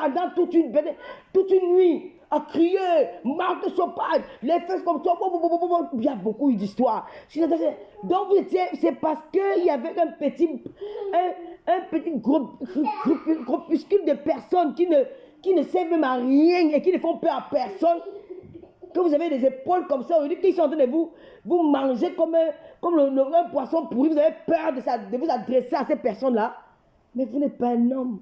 pendant toute une nuit à crier, marque de chopage, les fesses comme ça, il y a beaucoup d'histoires. Donc vous étiez, c'est parce qu'il y avait un petit groupuscule de personnes qui ne servent même à rien et qui ne font peur à personne, que vous avez des épaules comme ça, aujourd'hui qu'ils sont en train de vous manger comme un poisson pourri, vous avez peur de vous adresser à ces personnes-là. Mais vous n'êtes pas un homme.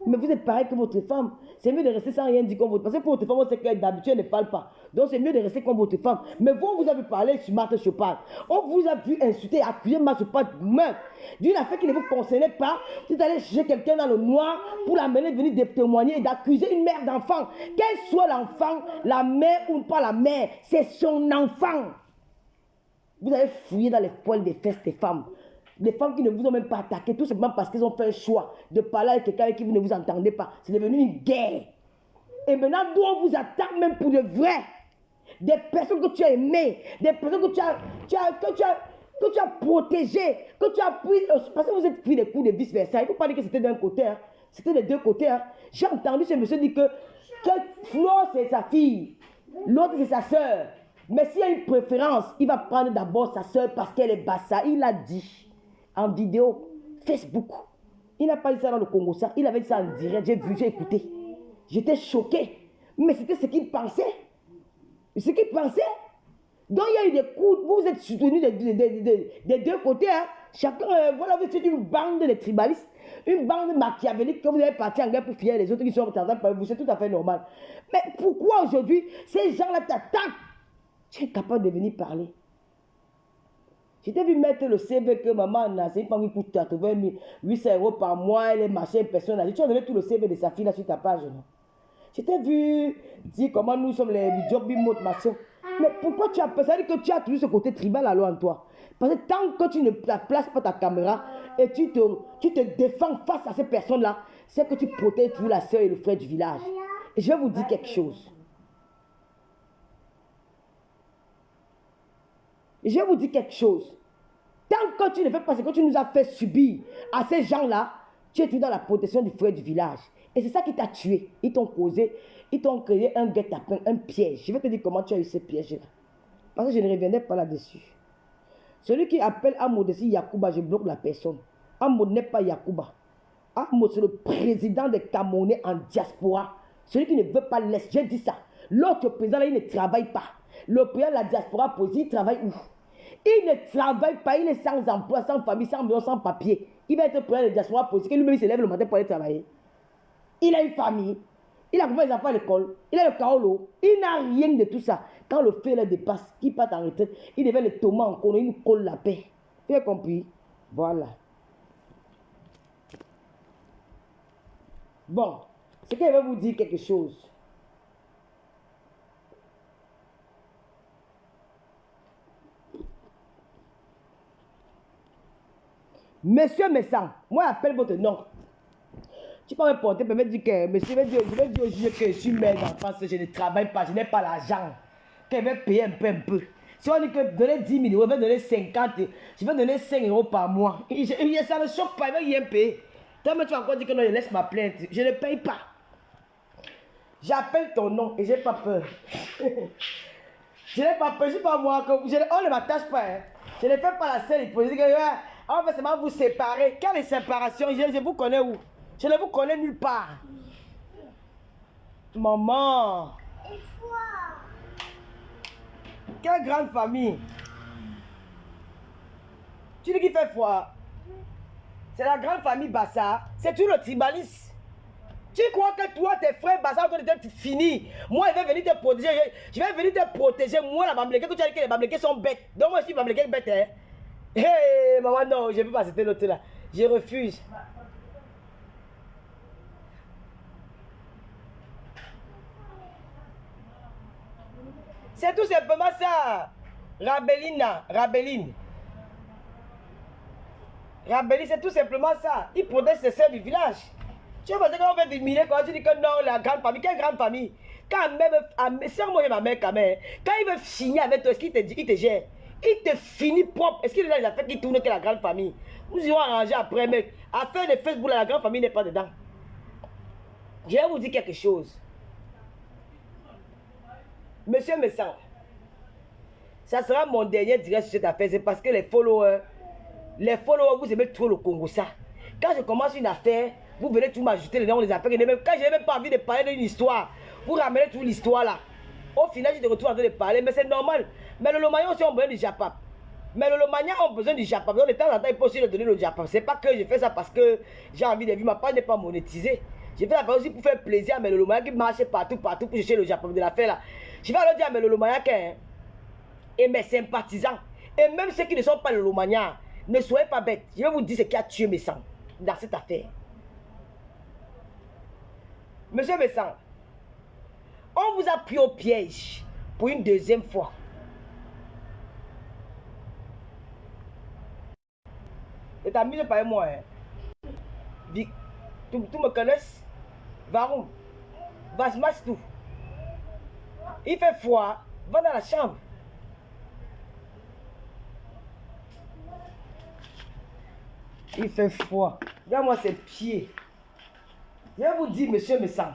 Mais vous êtes pareil que votre femme. C'est mieux de rester sans rien dire comme votre femme. Parce que pour votre femme, on sait qu'elle d'habitude ne parle pas. Donc c'est mieux de rester comme votre femme. Mais vous, on vous a vu parler sur Marthe Chopard. On vous a vu insulter, accuser Marthe Chopard meurtre. D'une affaire qui ne vous concernait pas. Vous êtes allé chercher quelqu'un dans le noir pour l'amener venir témoigner et d'accuser une mère d'enfant. Qu'elle soit l'enfant, la mère ou pas la mère, c'est son enfant. Vous avez fouillé dans les poils des fesses des femmes. Les femmes qui ne vous ont même pas attaqué, tout simplement parce qu'elles ont fait un choix de parler avec quelqu'un avec qui vous ne vous entendez pas. C'est devenu une guerre. Et maintenant, d'où on vous attaque même pour de vrai. Des personnes que tu as aimées, des personnes que tu as protégées, que tu as pris, parce que vous êtes pris des coups de vice-versa. Il ne faut pas dire que c'était d'un côté, hein. C'était des deux côtés. Hein. J'ai entendu ce monsieur dire que Flo, c'est sa fille, l'autre, c'est sa soeur. Mais s'il y a une préférence, il va prendre d'abord sa soeur parce qu'elle est bassa. Il l'a dit. En vidéo, Facebook. Il n'a pas dit ça dans le Congo, ça. Il avait dit ça en direct. J'ai vu, j'ai écouté. J'étais choqué. Mais c'était ce qu'il pensait. Ce qu'il pensait. Donc il y a eu des coups. Vous êtes soutenus des deux côtés. Hein. Chacun, voilà, vous êtes une bande de tribalistes. Une bande machiavélique que vous avez parti en guerre pour fier les autres qui sont en train de vous. C'est tout à fait normal. Mais pourquoi aujourd'hui ces gens-là t'attaquent? Tu es capable de venir parler. Je t'ai vu mettre le CV que maman a, c'est une femme qui coûte 800 € par mois, elle est machin, personne n'a dit. Tu as donné tout le CV de sa fille là sur ta page, non? Je t'ai vu dire comment nous sommes les jobs bimot, machin. Mais pourquoi tu as fait ça? Ça veut dire que tu as toujours ce côté tribal alors en toi. Parce que tant que tu ne places pas ta caméra et tu te défends face à ces personnes-là, c'est que tu protèges toujours la soeur et le frère du village. Et je vais vous dire quelque chose. Je vais vous dire quelque chose. Tant que tu ne fais pas ce que tu nous as fait subir à ces gens-là, tu es toujours dans la protection du frère du village. Et c'est ça qui t'a tué. Ils t'ont causé, ils t'ont créé un guet-apens, un piège. Je vais te dire comment tu as eu ce piège-là. Parce que je ne reviendrai pas là-dessus. Celui qui appelle Amodessi Yacouba, je bloque la personne. Amod n'est pas Yacouba. Amod, c'est le président des Camerounais en diaspora. Celui qui ne veut pas laisser. J'ai dit ça. L'autre président, là, il ne travaille pas. Le président de la diaspora positive, il travaille où? Il ne travaille pas, il est sans emploi, sans famille, sans maison, sans papier. Il va être président de la diaspora positive. Lui-même, il se lève le matin pour aller travailler. Il a une famille. Il a combien d'enfants à l'école? Il a le kaolo. Il n'a rien de tout ça. Quand le feu le dépasse, qu'il part en retraite, il devait le tomber en colonne, il nous colle la paix. Tu as compris? Voilà. Bon, c'est qu'il va vous dire quelque chose. Monsieur Messan, moi j'appelle votre nom. Tu peux me porter, me dire que monsieur, je vais dire au juge que je suis mère d'enfance, je ne travaille pas, je n'ai pas l'argent. Qu'elle va payer un peu. Si on dit que donner 10 000 €, je vais donner 50, je vais donner 5 € par mois. Ça ne choque pas, il va rien payer. Toi, tu vas encore dire que non, je laisse ma plainte. Je ne paye pas. J'appelle ton nom et je n'ai pas peur. Je n'ai pas peur, je ne suis pas moi. On ne m'attache pas. Hein. Je ne fais pas la scène hypocrite. On va seulement vous séparer. Quelle séparation? Je vous connais où? Je ne vous connais nulle part. Maman. Quelle grande famille. Tu dis qu'il fait froid. C'est la grande famille Bassa. C'est tout le tribaliste. Tu crois que toi, tes frères Bassa, tu finis. Moi, je vais venir te protéger. Je vais venir te protéger. Moi, la Bambleke, que tu as dit que les Bambleke sont bêtes. Donc, moi, je suis Bambleke bête. Hein? Hé, hey, maman, non, je ne peux pas accepter l'autre là. Je refuse. C'est tout simplement ça. Rabeline, c'est tout simplement ça. Il protège ses sœurs du village. Tu vois, quand on veut éliminer, quand tu dis que non, la grande famille, quelle grande famille? Quand même, c'est moi et ma mère quand même. Quand il veut finir avec toi, est-ce qu'il te dit, il te gère? Il te finit propre. Est-ce qu'il est dans les affaires qui tournent que la grande famille? Nous irons arranger après, mec. Affaire de Facebook, la grande famille n'est pas dedans. Je vais vous dire quelque chose. Monsieur Messan, ça sera mon dernier direct sur cette affaire. C'est parce que les followers, vous aimez trop le Congo, ça. Quand je commence une affaire, vous venez tout m'ajouter les noms des affaires. Quand je n'ai même pas envie de parler d'une histoire, vous ramenez toute l'histoire là. Au final, je te retrouve en train de parler, mais c'est normal. Mais le Lomagnan aussi ont besoin du Japap. Mais le Lomagnan ont besoin du Japap. Donc de temps en temps, il faut aussi leur donner le Japap. C'est pas que je fais ça parce que j'ai envie de vivre. Ma page n'est pas monétisée. Je fais ça aussi pour faire plaisir à mes Lomagnan qui marchent partout pour chercher le Japap de l'affaire là. Je vais leur dire à mes Lomagnan et mes sympathisants, et même ceux qui ne sont pas le Lomagnan, ne soyez pas bêtes. Je vais vous dire ce qui a tué mes sangs dans cette affaire. Monsieur Messan, on vous a pris au piège pour une deuxième fois. Et t'amuses pas avec moi, hein. Tu me connais? Varum, vas-y, tout. Il fait froid, va dans la chambre. Il fait froid. Regarde-moi ses pieds. Je vais vous dire, monsieur Messan.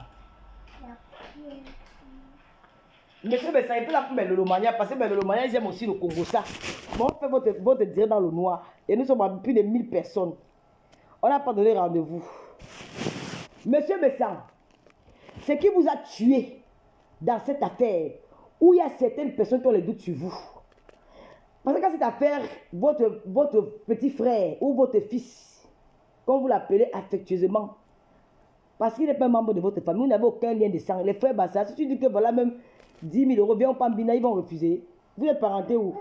Monsieur Messan, il peut l'appeler le Lomagnan parce que le Lomagnan, j'aime aussi le Congo. Ça. Bon, on fait votre direct dans le noir. Et nous sommes à plus de 1000 personnes. On n'a pas donné rendez-vous. Monsieur Messan, ce qui vous a tué dans cette affaire, où il y a certaines personnes qui ont les doutes sur vous. Parce que dans cette affaire, votre petit frère ou votre fils, comme vous l'appelez affectueusement, parce qu'il n'est pas membre de votre famille, vous n'avez aucun lien de sang. Les frères Bassa, si tu dis que voilà même 10 000 euros, viens au Pambina, ils vont refuser. Vous êtes parenté où?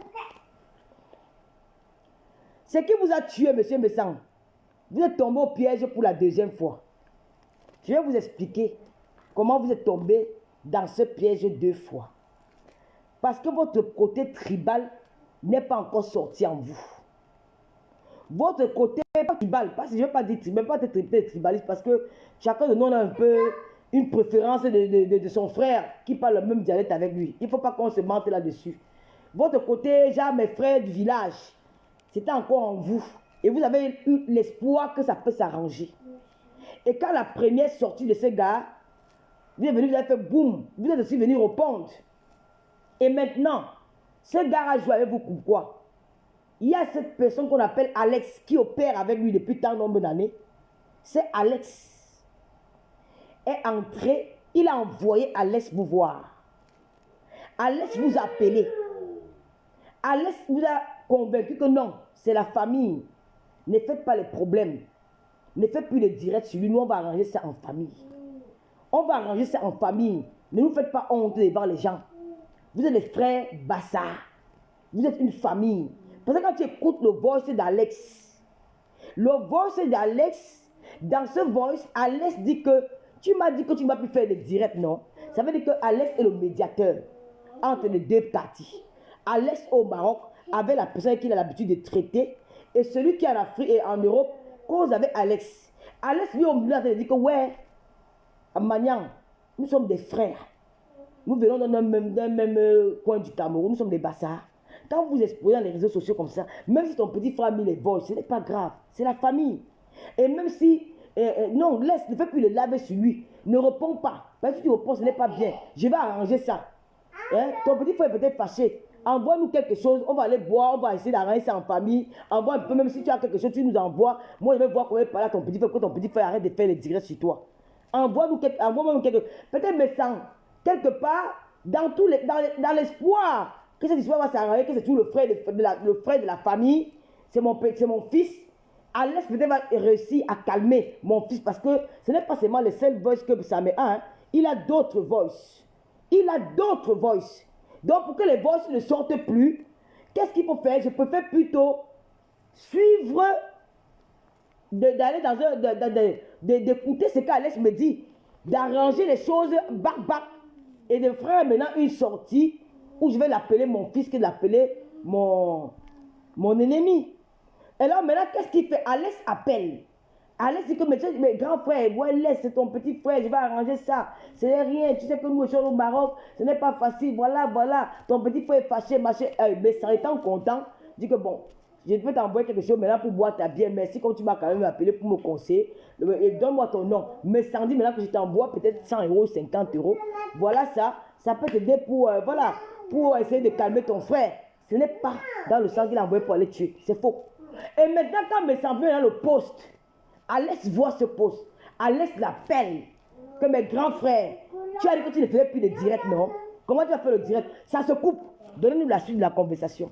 Ce qui vous a tué, monsieur Messan, vous êtes tombé au piège pour la deuxième fois. Je vais vous expliquer comment vous êtes tombé dans ce piège 2 fois. Parce que votre côté tribal n'est pas encore sorti en vous. Votre côté tribal, parce que je ne vais pas dire tribal, pas être tribaliste, parce que chacun de nous a un peu une préférence de son frère qui parle le même dialecte avec lui. Il ne faut pas qu'on se mente là-dessus. Votre côté, genre mes frères du village, c'était encore en vous. Et vous avez eu l'espoir que ça peut s'arranger. Et quand la première sortie de ce gars, vous êtes venu, vous avez fait boum, vous êtes aussi venu répondre. Et maintenant, ce gars a joué avec vous pourquoi? Il y a cette personne qu'on appelle Alex qui opère avec lui depuis tant nombre d'années. C'est Alex. Est entré, il a envoyé Alex vous voir. Alex vous a appelé. Alex vous a convaincu que non, c'est la famille. Ne faites pas les problèmes. Ne faites plus les directs sur lui. Nous, on va arranger ça en famille. On va arranger ça en famille. Ne nous faites pas honte devant les gens. Vous êtes des frères Bassa. Vous êtes une famille. Parce que quand tu écoutes le voice d'Alex, dans ce voice, Alex dit que tu m'as dit que tu ne vas plus faire des directs, non? Ça veut dire que Alex est le médiateur entre les deux parties. Alex au Maroc avait la personne qu'il a l'habitude de traiter et celui qui est en Afrique et en Europe cause avec Alex. Alex lui au milieu dit que ouais, Magnan, nous sommes des frères. Nous venons d'un même coin du Cameroun, nous sommes des Bassards. Quand vous exposez dans les réseaux sociaux comme ça, même si ton petit frère a mis les voix, ce n'est pas grave, c'est la famille. Et même si, non, laisse, ne fais plus le laver sur lui, ne réponds pas. Parce que si tu réponds, ce n'est pas bien. Je vais arranger ça. Hein? Ton petit frère est peut-être fâché. Envoie-nous quelque chose, on va aller boire, on va essayer d'arranger ça en famille. Envoie un peu, même si tu as quelque chose, tu nous envoies. Moi, je vais voir comment il parle à ton petit frère, que ton petit frère arrête de faire les directs sur toi. Envoie-nous quelque chose. Peut-être me sens quelque part dans l'espoir que cette histoire va s'arranger, que c'est tout le frère de la famille, c'est mon fils. Alex peut-être va réussir à calmer mon fils parce que ce n'est pas seulement le seul voice que ça met un, hein. Il a d'autres voices. Donc pour que les voices ne sortent plus, qu'est-ce qu'il faut faire? Je préfère plutôt suivre, d'aller dans d'écouter ce qu'Alex me dit, d'arranger les choses bac et de faire maintenant une sortie où je vais l'appeler mon fils que l'appeler mon ennemi. Et là maintenant qu'est-ce qu'il fait? Alex appelle. Alex dit que mes grands frères, ouais, laisse, c'est ton petit frère, je vais arranger ça. Ce n'est rien, tu sais que nous sommes au Maroc, ce n'est pas facile, voilà, ton petit frère est fâché, machin. Mais ça étant content, dit que bon, je peux t'envoyer quelque chose maintenant pour boire ta bière. Merci comme tu m'as quand même appelé pour me conseiller. Et donne-moi ton nom. Mais sans dire maintenant que je t'envoie peut-être 100 euros, 50 euros. Voilà ça peut t'aider pour, voilà, pour essayer de calmer ton frère. Ce n'est pas dans le sens qu'il a envoyé pour aller tuer. C'est faux. Et maintenant, quand mes enfants dans le poste, Alex voit ce poste. Alex l'appelle. Que mes grands frères, tu as dit que tu ne faisais plus de direct, non? Comment tu vas faire le direct? Ça se coupe. Donnez-nous la suite de la conversation.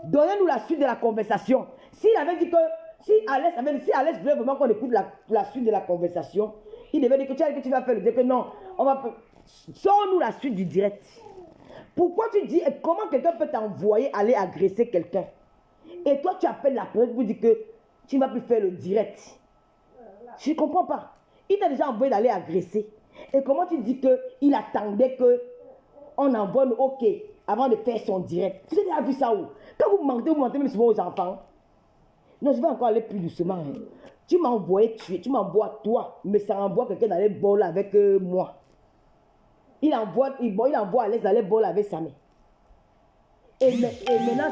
Donnez-nous la suite de la conversation. S'il avait dit que, si Alex voulait vraiment qu'on écoute la suite de la conversation, il devait dire que tu as dit que tu vas faire le direct. Que non, on va. Sors-nous la suite du direct. Pourquoi tu dis, et comment quelqu'un peut t'envoyer aller agresser quelqu'un? Et toi, tu appelles la personne pour dire que tu ne vas plus faire le direct. Je ne comprends pas. Il t'a déjà envoyé d'aller agresser. Et comment tu dis qu'il attendait qu'on envoie le OK avant de faire son direct? Tu as déjà vu ça où? Quand vous mentez même souvent aux enfants. Non, je vais encore aller plus doucement. Hein. Tu m'as envoyé tuer, tu m'envoies toi, mais ça envoie quelqu'un d'aller bol avec moi. Il envoie Alex d'aller bol avec sa mère. Et maintenant,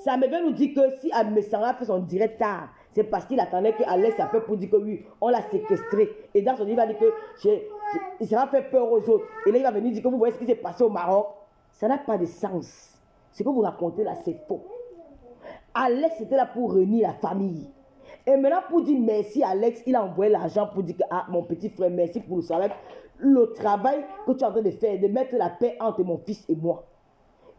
ça me vient nous dire que si Amessara a fait son direct tard, c'est parce qu'il attendait que Alex s'appelle pour dire que oui, on l'a séquestré. Et dans son il va dire que il sera fait peur aux autres. Et là, il va venir dire que vous voyez ce qui s'est passé au Maroc. Ça n'a pas de sens. Ce que vous racontez là, c'est faux. Alex était là pour réunir la famille. Et maintenant, pour dire merci à Alex, il a envoyé l'argent pour dire que ah, mon petit frère, merci pour le travail que tu es en train de faire, de mettre la paix entre mon fils et moi.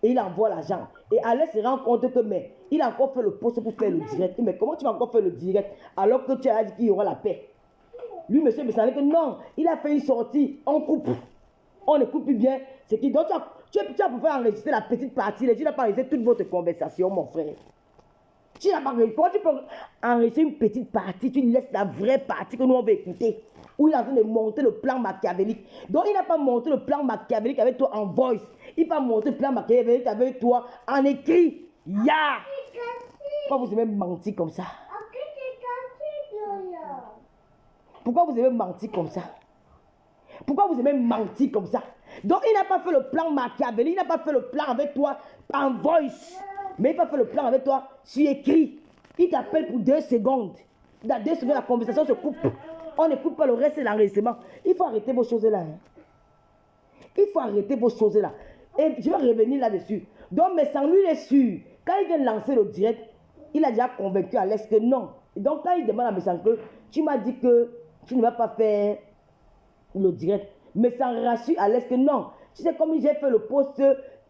Et il envoie l'argent. Et Alex se rend compte que mais il a encore fait le poste pour faire le direct. Mais comment tu vas encore faire le direct alors que tu as dit qu'il y aura la paix? Lui, monsieur, me semblait que non, il a fait une sortie, on coupe. On n'écoute plus bien. C'est qui? Donc tu as pu faire enregistrer la petite partie. Tu n'as pas enregistré toute votre conversation, mon frère. Tu n'as pas enregistré. Tu peux enregistrer une petite partie, tu laisses la vraie partie que nous on veut écouter. Où il est en train de monter le plan machiavélique. Donc il n'a pas monté le plan machiavélique avec toi en voice. Il n'a pas monté le plan machiavélique avec toi en écrit. Ya! Pourquoi vous aimez mentir comme ça? Pourquoi vous aimez mentir comme ça? Pourquoi vous aimez mentir comme ça? Donc il n'a pas fait le plan machiavélique, il n'a pas fait le plan avec toi en voice. Mais il n'a pas fait le plan avec toi sur écrit. Il t'appelle pour 2 secondes. Dans 2 secondes, la conversation se coupe. On n'écoute pas le reste de l'enregistrement. Il faut arrêter vos choses là. Hein. Il faut arrêter vos choses là. Et je vais revenir là-dessus. Donc, mais sans lui, il est sûr. Quand il vient de lancer le direct, il a déjà convaincu Alex que non. Et donc, quand il demande à Messan que tu m'as dit que tu ne vas pas faire le direct. Mais ça rassure Alex que non. Tu sais, comme j'ai fait le post,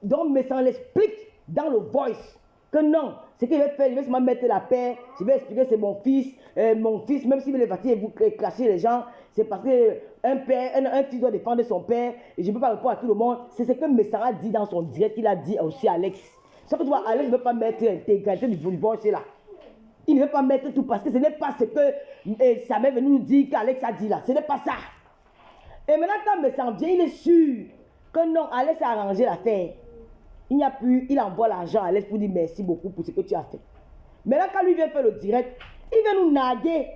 donc Messan l'explique dans le voice. Que non, ce qu'il va faire, il va seulement mettre la paix. Je vais expliquer, c'est mon fils, même s'il est parti et vous clasher les gens, c'est parce qu'un fils doit défendre son père, et je ne peux pas répondre à tout le monde. C'est ce que Messara dit dans son direct, il a dit aussi à Alex. Sauf que tu vois, Alex ne veut pas mettre l'intégralité du divorce là. Il ne veut pas mettre tout parce que ce n'est pas ce que sa mère venu nous dire qu'Alex a dit là. Ce n'est pas ça. Et maintenant, quand Messara vient, il est sûr que non, Alex a arrangé l'affaire. Il n'y a plus, il envoie l'argent à Alex pour dire merci beaucoup pour ce que tu as fait. Mais là, quand lui vient faire le direct, il vient nous naguer.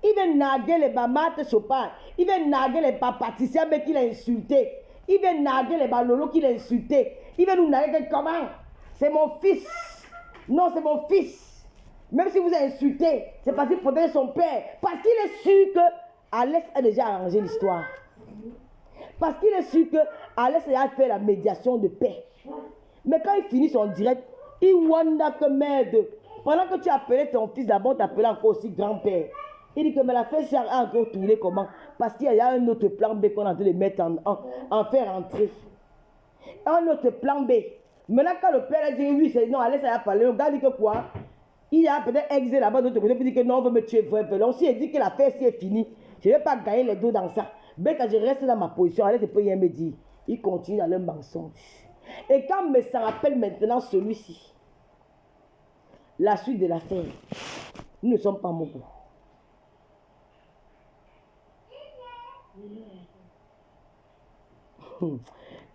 Il vient naguer les bamates chopard. Il vient naguer les papaticiens qu'il a insulté. Il vient naguer les balolos qu'il a insulté. Il vient nous naguer comment? C'est mon fils. Non, c'est mon fils. Même si vous avez insulté, c'est parce qu'il protège son père. Parce qu'il est sûr que Alex a déjà arrangé l'histoire. Parce qu'il est sûr que Alex a fait la médiation de paix. Mais quand il finit son direct, il wanda que merde. Pendant que tu appelais ton fils d'abord, tu appelais encore aussi grand-père. Il dit que mais la fête a encore tourné comment? Parce qu'il y a un autre plan B qu'on a dû le mettre en faire entrer. Un autre plan B. Maintenant, quand le père a dit oui, c'est non, Alex a parlé, le gars dit que quoi? Il a peut-être exé là-bas de l'autre côté, puis dit que non, on veut me tuer. Donc, s'il dit que la fête est finie, je ne vais pas gagner les dos dans ça. Mais quand je reste dans ma position, Alex ne peut rien me dire. Il continue dans le mensonge. Et quand me s'en rappelle maintenant celui-ci, la suite de l'affaire, nous ne sommes pas beaucoup.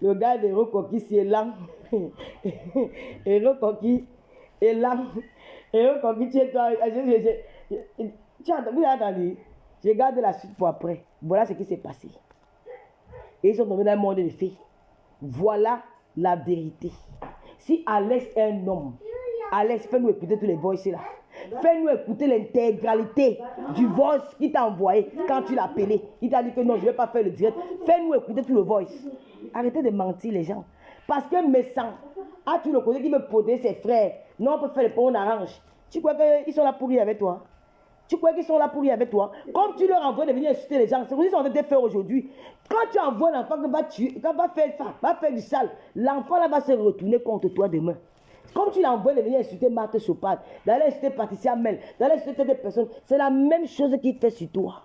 Le gars de Reconquis, c'est lent. Et Reconquis est lent. Et Reconquis, tu es toi. Tu as entendu? Je garde la suite pour après. Voilà ce qui s'est passé. Et ils sont tombés dans un monde de faits. Voilà la vérité. Si Alex est un homme, Alex, fais-nous écouter tous les voices là. Fais-nous écouter l'intégralité du voice qu'il t'a envoyé quand tu l'as appelé. Il t'a dit que non, je ne vais pas faire le direct. Fais-nous écouter tout le voice. Arrêtez de mentir les gens. Parce que mes sangs, tu le côté qui veut protéger ses frères. Non, on peut faire le point, on arrange. Tu crois qu'ils sont là pour rire avec toi? Tu crois qu'ils sont là pour rire avec toi? Comme tu leur envoies de venir insulter les gens, c'est ce qu'ils sont en train de faire aujourd'hui. Quand tu envoies l'enfant qui va tuer, quand va faire du sale, l'enfant là va se retourner contre toi demain. Comme tu l'envoies de venir insulter Marthe Chopard, d'aller insulter Patricia Mel, d'aller insulter des personnes, c'est la même chose qu'il fait sur toi.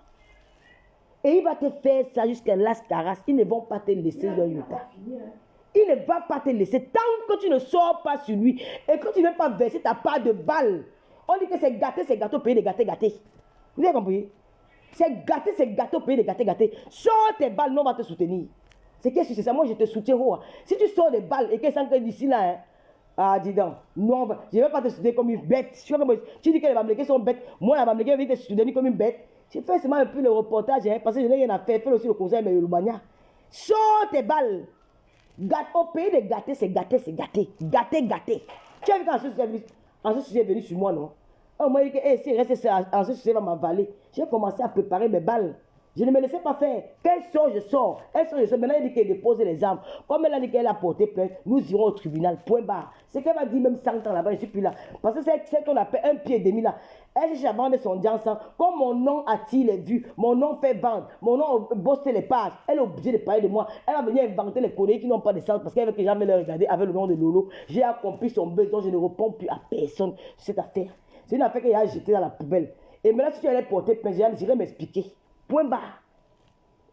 Et il va te faire ça jusqu'à l'Astaras. Ils ne vont pas te laisser dans l'état. Il ne va pas te laisser tant que tu ne sors pas sur lui et que tu ne veux pas verser ta part de balle. On dit que c'est gâté, payer des gâtés. Vous avez compris? C'est gâté, payer des gâtés. Sors tes balles, non, on va te soutenir. C'est qu'est-ce que c'est ça? Moi, je te soutiens. Si tu sors des balles et que ça que d'ici là, dis donc, non, je ne vais pas te soutenir comme une bête. Tu dis que les Bamlékés sont bêtes. Moi, la Bamléké va te soutenir comme une bête. Je fais seulement un peu le reportage, parce que je n'ai rien à faire. Fais aussi le conseil, mais le mania. Sors tes balles. Au pays des gâtés, c'est gâté. Gâté. Tu as vu quand Ensuite, est venu sur moi, non? On m'a dit que si reste ça, ensuite, va m'avaler. J'ai commencé à préparer mes balles. Je ne me laissais pas faire. Qu'elle sort, je sors. Maintenant, elle dit qu'elle dépose les armes. Comme elle a dit qu'elle a porté plainte, nous irons au tribunal. Point barre. C'est qu'elle m'a dit même 100 ans là-bas, je ne suis plus là. Parce que c'est ce qu'on appelle un pied et demi là. Elle cherche à vendre son diamant. Comme mon nom attire les vues, mon nom fait vendre, mon nom bosse les pages. Elle est obligée de parler de moi. Elle va venir inventer les conneries qui n'ont pas de sens parce qu'elle veut que jamais les regarder avec le nom de Lolo. J'ai accompli son besoin, je ne réponds plus à personne sur cette affaire. C'est une affaire qu'elle a jetée dans la poubelle. Et maintenant, si tu allais porter plainte, j'irai m'expliquer. Point barre.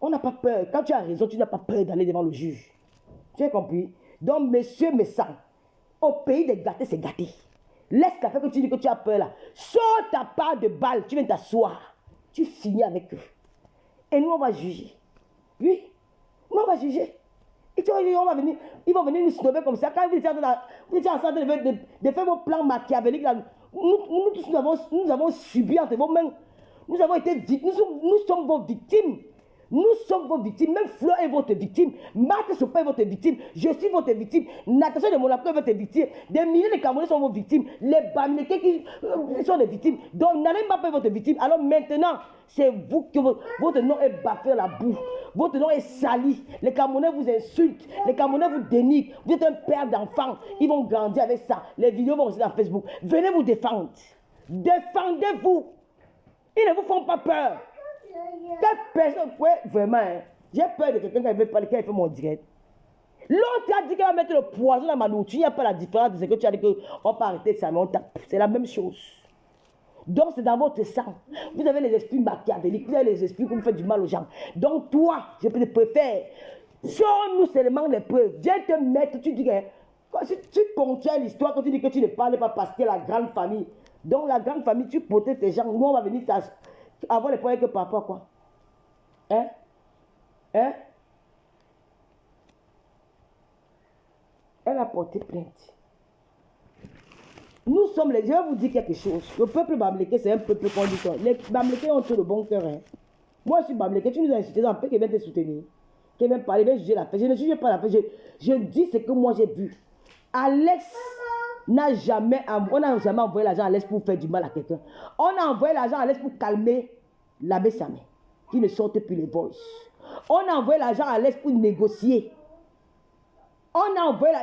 On n'a pas peur. Quand tu as raison, tu n'as pas peur d'aller devant le juge. Tu as compris? Donc, monsieur Messan, au pays des gâtés, c'est gâté. Laisse l'affaire que tu dis que tu as peur là. Sors ta part de balle, tu viens t'asseoir. Tu finis avec eux. Et nous, on va juger. Oui, nous, on va juger. Et tu vois, ils vont venir nous snobber comme ça. Quand vous étiez en train de faire vos plans machiavéliques là, nous tous, nous avons subi entre vos mains. Nous avons été victimes. Nous sommes vos victimes. Nous sommes vos victimes. Même Flo est votre victime. Marthe Chopin est votre victime. Je suis votre victime. Natacha de Monaco est votre victime. Des milliers de Camerounais sont vos victimes. Les Bamlékés qui sont des victimes. Donc, n'allez pas être votre victime. Alors maintenant, c'est vous que votre nom est bafé à la boue. Votre nom est sali. Les Camerounais vous insultent. Les Camerounais vous dénigrent. Vous êtes un père d'enfants. Ils vont grandir avec ça. Les vidéos vont aussi dans Facebook. Venez vous défendre. Défendez-vous. Ils ne vous font pas peur. Quelle personne, ouais, vraiment, j'ai peur de quelqu'un qui veut parler, qui fait mon direct. L'autre a dit qu'elle va mettre le poison dans ma nourriture. Il n'y a pas la différence de ce que tu as dit qu'on peut arrêter ça, mais on tape. C'est la même chose. Donc, c'est dans votre sang. Vous avez les esprits machiavéliques, vous avez les esprits qui vous font du mal aux gens. Donc, toi, je te préfère. Sors-nous seulement les preuves. Viens te mettre, tu dis que. Si tu contiens l'histoire, quand tu dis que tu ne parles pas parce que la grande famille. Donc, la grande famille, tu protèges tes gens. Nous, on va venir avoir les points que papa, quoi. Hein? Elle a porté plainte. Nous sommes les... Je vais vous dire quelque chose. Le peuple Bamléké, c'est un peuple conducteur. Les Bamlékés ont tout le bon cœur. Hein? Moi, je suis Bamléké. Tu nous as insulté, un peu qui vient te soutenir. Qui vient parler, vient juger la fête. Je ne juge pas la fête. Je dis ce que moi j'ai vu. Alex n'a jamais... On n'a jamais envoyé l'argent à Alex pour faire du mal à quelqu'un. On a envoyé l'argent à Alex pour calmer l'abbé Samé, qui ne sortent plus les voices. On a envoyé l'argent à Alex pour négocier. On a envoyé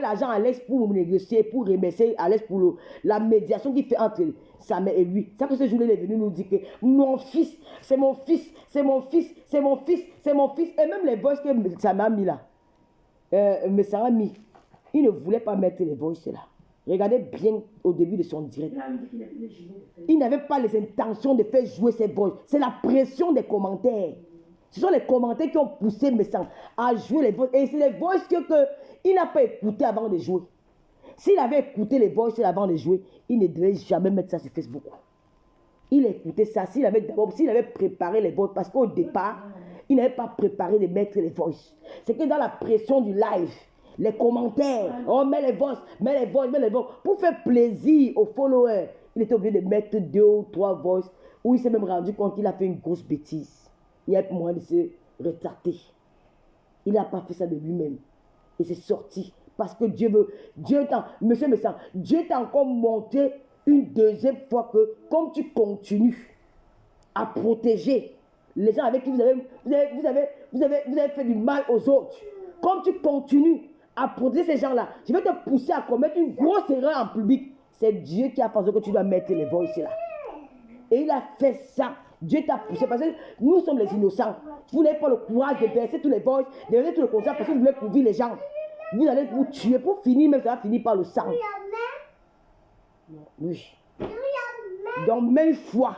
l'argent à Alex pour négocier, pour remercier Alex pour la médiation qu'il fait entre Samé et lui. C'est que ce jour-là, il est venu nous dire que mon fils, c'est mon fils, c'est mon fils, c'est mon fils, c'est mon fils. Et même les voices que Samé a mis là, Messara a mis, il ne voulait pas mettre les voices là. Regardez bien au début de son direct. Il n'avait pas les intentions de faire jouer ses voix. C'est la pression des commentaires. Ce sont les commentaires qui ont poussé Messan à jouer les voix. Et c'est les voix qu'il n'a pas écouté avant de jouer. S'il avait écouté les voix avant de jouer, il ne devait jamais mettre ça sur Facebook. Il a écouté ça. S'il avait préparé les voix, parce qu'au départ, il n'avait pas préparé de mettre les voix. C'est que dans la pression du live, les commentaires, on met les voix, pour faire plaisir aux followers. Il était obligé de mettre 2 ou 3 voix où il s'est même rendu compte qu'il a fait une grosse bêtise. Il y a moyen de se retarder. Il n'a pas fait ça de lui-même. Et c'est sorti Parce que monsieur Messan, Dieu t'a encore montré une deuxième fois que comme tu continues à protéger les gens avec qui vous avez fait du mal aux autres, comme tu continues à protéger ces gens-là, je vais te pousser à commettre une grosse erreur en public. C'est Dieu qui a pensé que tu dois mettre les voices là. Et il a fait ça. Dieu t'a poussé parce que nous sommes les innocents. Vous n'avez pas le courage de verser tous les voices, de verser tout le conseil parce que vous voulez couvrir les gens. Vous allez vous tuer pour finir, mais ça va finir par le sang. Oui. Donc, même fois,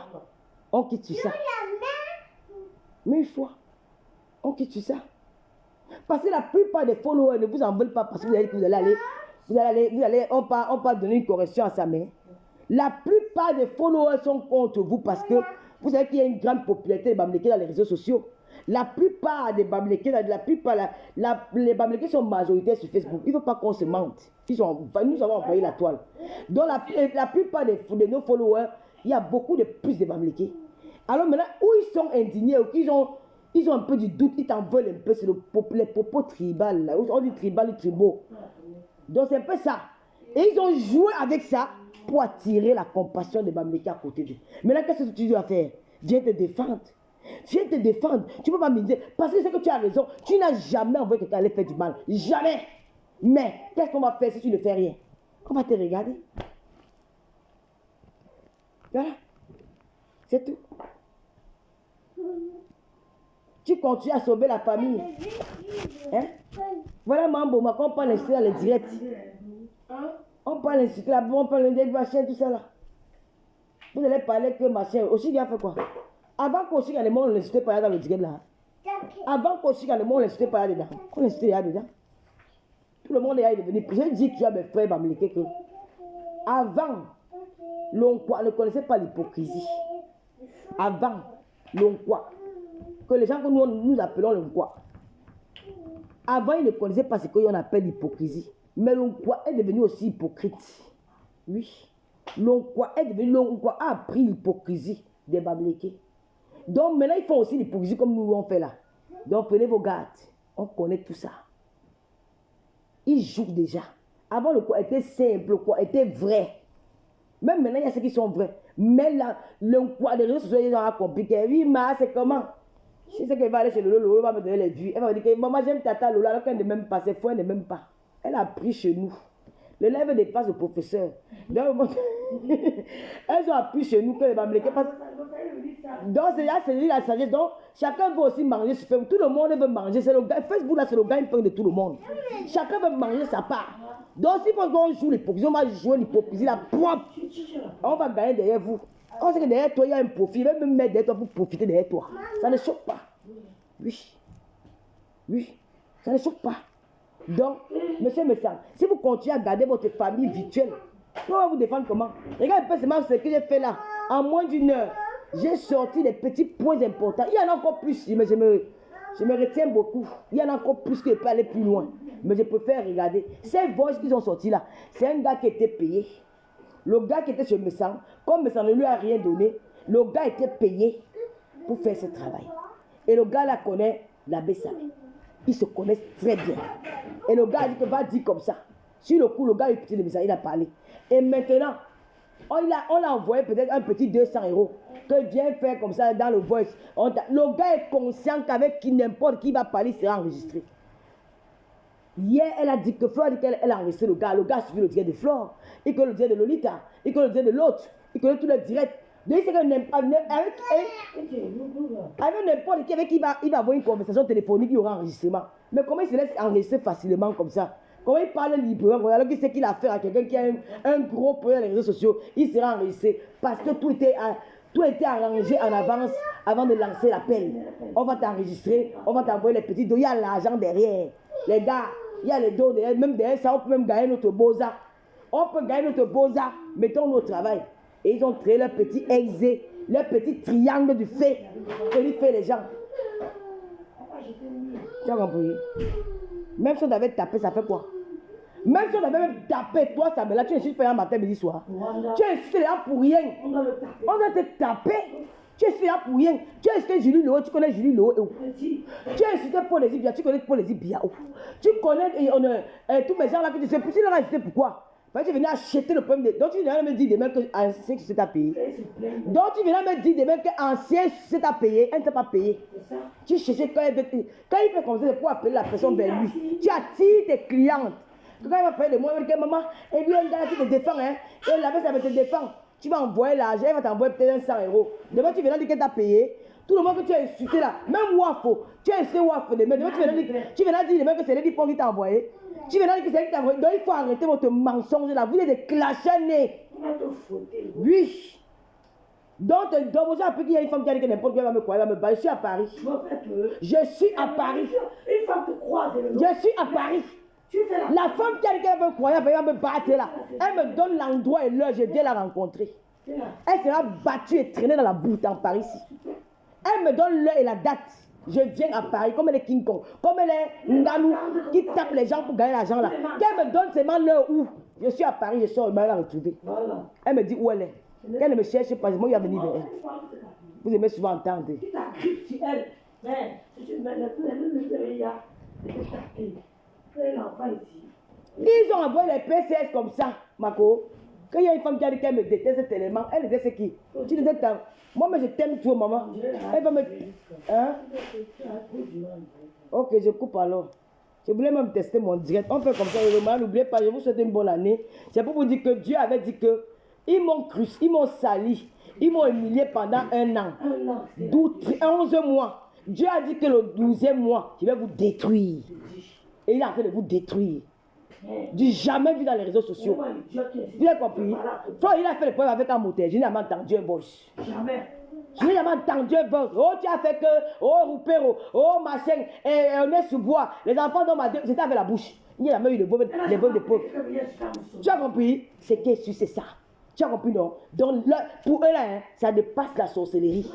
on quitte ça. Même fois, on quitte ça. Parce que la plupart des followers ne vous en veulent pas parce que vous allez aller, on parle donner une correction à sa mère. La plupart des followers sont contre vous parce que vous savez qu'il y a une grande popularité des Bamileke dans les réseaux sociaux. La plupart des Bamileke, les Bamileke sont majoritaires sur Facebook. Il ne faut pas qu'on se mente. Nous avons envoyé la toile. Donc la plupart de nos followers, il y a beaucoup de plus de Bamileke. Alors maintenant, où ils sont indignés, ou qu'ils ont un peu du doute, ils t'en veulent un peu, c'est les propos tribal, là. On dit tribal et tribaux. Donc c'est un peu ça. Et ils ont joué avec ça pour attirer la compassion des Bamileke à côté d'eux. Maintenant, qu'est-ce que tu dois faire? Viens te défendre. Viens te défendre. Tu ne peux pas me dire, parce que c'est que tu as raison, tu n'as jamais envoyé quelqu'un aller faire du mal. Jamais. Mais qu'est-ce qu'on va faire si tu ne fais rien? On va te regarder. Voilà. C'est tout. Tu continues à sauver la famille. Hein? Voilà, Mambo, on parle l'inscrire dans les directs. On parle l'inscrire là, on parle des machins, tout ça là. Vous allez parler que machin. Aussi, il a fait quoi? Avant qu'Oshi gagne le monde, on l'insultait pas dans le direct là. Avant qu'Oshi gagne le monde, on l'insultait pas dedans. On l'insultait là dedans. Tout le monde est devenu. Je dis que tu as mes frères Bamileke que avant, l'on ne connaissait pas l'hypocrisie. Avant, l'on quoi? Que les gens que nous appelons le quoi? Avant, ils ne connaissaient pas ce qu'on appelle l'hypocrisie. Mais l'on quoi est devenu aussi hypocrite. Oui. L'on quoi est devenu, l'on quoi a appris l'hypocrisie des Bamileke. Donc maintenant, ils font aussi l'hypocrisie comme nous on fait là. Donc prenez vos gardes. On connaît tout ça. Ils jouent déjà. Avant, le quoi était simple, le quoi était vrai. Même maintenant, il y a ceux qui sont vrais. Mais là, le quoi, les réseaux sociaux, ils ont compliqué. Oui, mais c'est comment? Je sais qu'elle va aller chez Lolo, va me donner les vues. Elle va me dire que maman, j'aime Tata Lola, alors qu'elle ne m'aime pas, ses frères ne m'aiment pas. Elle a pris chez nous. L'élève dépasse le professeur. Donc, elles ont appris chez nous que les Bamileke passent. Donc, c'est la sagesse. Donc, chacun veut aussi manger sur Facebook. Tout le monde veut manger. Facebook, là, c'est le gagne-pain de tout le monde. Chacun veut manger sa part. Donc, si on joue l'hypocrisie, on va jouer l'hypocrisie, la propre. On va gagner derrière vous. On sait que derrière toi, il y a un profit. Même me mettre derrière toi pour profiter derrière toi. Ça ne choque pas. Oui. Oui. Ça ne choque pas. Donc, monsieur Messan, si vous continuez à garder votre famille virtuelle, on va vous défendre comment? Regarde un peu ce que j'ai fait là. En moins d'une heure, j'ai sorti des petits points importants. Il y en a encore plus, mais je me retiens beaucoup. Il y en a encore plus que je peux aller plus loin. Mais je préfère regarder. Ces voices qu'ils ont sortis là, c'est un gars qui était payé. Le gars qui était chez Messan, comme Messan ne lui a rien donné, le gars était payé pour faire ce travail. Et le gars là connaît l'abbé Salé. Ils se connaissent très bien. Et le gars a dit que va dire comme ça. Sur le coup, le gars est petit de Messan, il a parlé. Et maintenant, on l'a envoyé peut-être un petit 200 € que vient faire comme ça dans le voice. Le gars est conscient qu'avec n'importe qui va parler, il sera enregistré. Hier, elle a dit que Flore a dit qu'elle a enregistré le gars. Le gars a suivi le direct de Flore. Il connaît le direct de Lolita. Il connaît le direct de l'autre. Il connaît tous les directs. Donc, il sait que avec n'importe qui avec qui il va avoir une conversation téléphonique, il y aura un enregistrement. Mais comment il se laisse enregistrer facilement comme ça? Comment il parle librement? Alors qu'il sait qu'il a affaire à quelqu'un qui a un gros problème dans les réseaux sociaux, il sera enregistré parce que tout était arrangé en avance avant de lancer l'appel. On va t'enregistrer, on va t'envoyer les petits dos. Il y a l'argent derrière. Les gars, il y a les dos derrière. Même derrière ça, on peut même gagner notre boza. On peut gagner notre boza. Mettons-nous au travail. Et ils ont créé leur petit exé, leur petit triangle du fait. Que lui fait les gens. Tu as compris? Même si on avait tapé, ça fait quoi? Même si on avait même tapé, toi, ça, mais là, tu insultes pas un matin, midi, soir. Tu insultes les gens pour rien. On doit te taper. Tu es là pour rien. Tu as insulté Julie Lowe, tu connais Julie Lowe. Tu as insulté Paul Ezibia, tu connais Paul Ezibia. Tu connais tous mes gens là que tu sais. Tu leur as insulté pourquoi? Parce que tu venais acheter le problème. Donc tu venais me dire demain que ancien sucette à payer. Donc tu venais me dire demain que ancien sucette à payer, elle ne t'a pas payé. Tu cherchais quand il fait comme ça, c'est pour appeler la personne vers lui. Tu attires tes clientes. Quand il va parler de moi, il va dire maman, et lui, un gars qui te défend, hein, et la personne va te défendre. Tu vas envoyer l'argent, elle va t'envoyer peut-être 100 €. Demain, tu viens dire qu'elle t'a payé. Tout le monde que tu as insulté là, même Wafo, tu as insulté Wafo demain. Demain, tu viens dire demain que c'est Lady Pong qui t'a envoyé. Tu viens dire que c'est elle qui t'a envoyé. Donc, il faut arrêter votre mensonge là. Vous êtes des clashannés. Oui. Donc, vous avez appris qu'il y a une femme qui a dit que n'importe qui va me croire, elle va me battre. Je suis à Paris. Je suis à Paris. Une femme te croise. Je suis à Paris. La femme qui a dit qu'elle va me croire, elle va me battre là. Elle me donne l'endroit et l'heure, je viens la rencontrer. Elle sera battue et traînée dans la boue en Paris ici. Elle me donne l'heure et la date. Je viens à Paris, comme elle est King Kong, comme elle est Nganou, qui tape les gens pour gagner l'argent là. Qu'elle me donne seulement l'heure où je suis à Paris, je sors, elle va la retrouver. Elle me dit où elle est. Qu'elle ne me cherche pas, moi, il va venir vers elle. Vous aimez souvent entendre. Tu t'accupes sur elle. Mais si tu mets le ils ont envoyé les PCS comme ça, Mako. Quand il y a une femme qui a dit qu'elle me déteste cet élément, elle déteste qui? Tu détestes ta... Moi, mais je t'aime trop, maman. Elle va me... Hein? Ok, je coupe alors. Je voulais même tester mon direct. On fait comme ça, n'oubliez pas, je vous souhaite une bonne année. C'est pour vous dire que Dieu avait dit que ils m'ont cru, ils m'ont sali, ils m'ont humilié pendant 1 an. 11 mois. Dieu a dit que le 12e mois, je vais vous détruire. Et il est en train de vous détruire. Du jamais vu dans les réseaux sociaux. Vous avez compris? Toi, il a fait le problème avec un moteur. Je n'ai jamais entendu un boss. Jamais. Je n'ai jamais entendu un boss. Oh, tu as fait que. Oh, Roupero. Oh, machin. Et on est sous bois. Les enfants dans ma. C'était avec la bouche. Il n'y a jamais eu les vols de pauvres. Tu as compris? C'est que c'est ça. Tu as compris, non? Donc, là, pour eux, là, hein, ça dépasse la sorcellerie.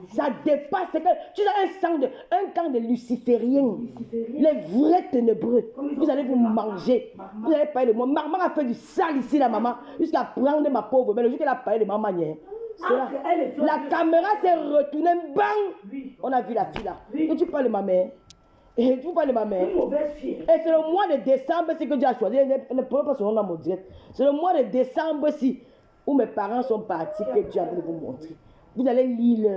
Ça dépasse. Que, tu as un camp de lucifériens. Les vrais ténébreux. Vous allez vous manger. Vous allez parler de moi. Maman a fait du sale ici, la maman, jusqu'à prendre ma pauvre. Mais le jour qu'elle a parlé de maman, la caméra s'est retournée. Bang! On a vu la fille là. Et tu parles de ma mère. Et tu parles de ma mère. Et c'est le mois de décembre, c'est que Dieu a choisi. Ne prenez pas son nom dans mon direct. C'est le mois de décembre, si. Où mes parents sont partis, que Dieu a voulu vous montrer. Vous allez lire.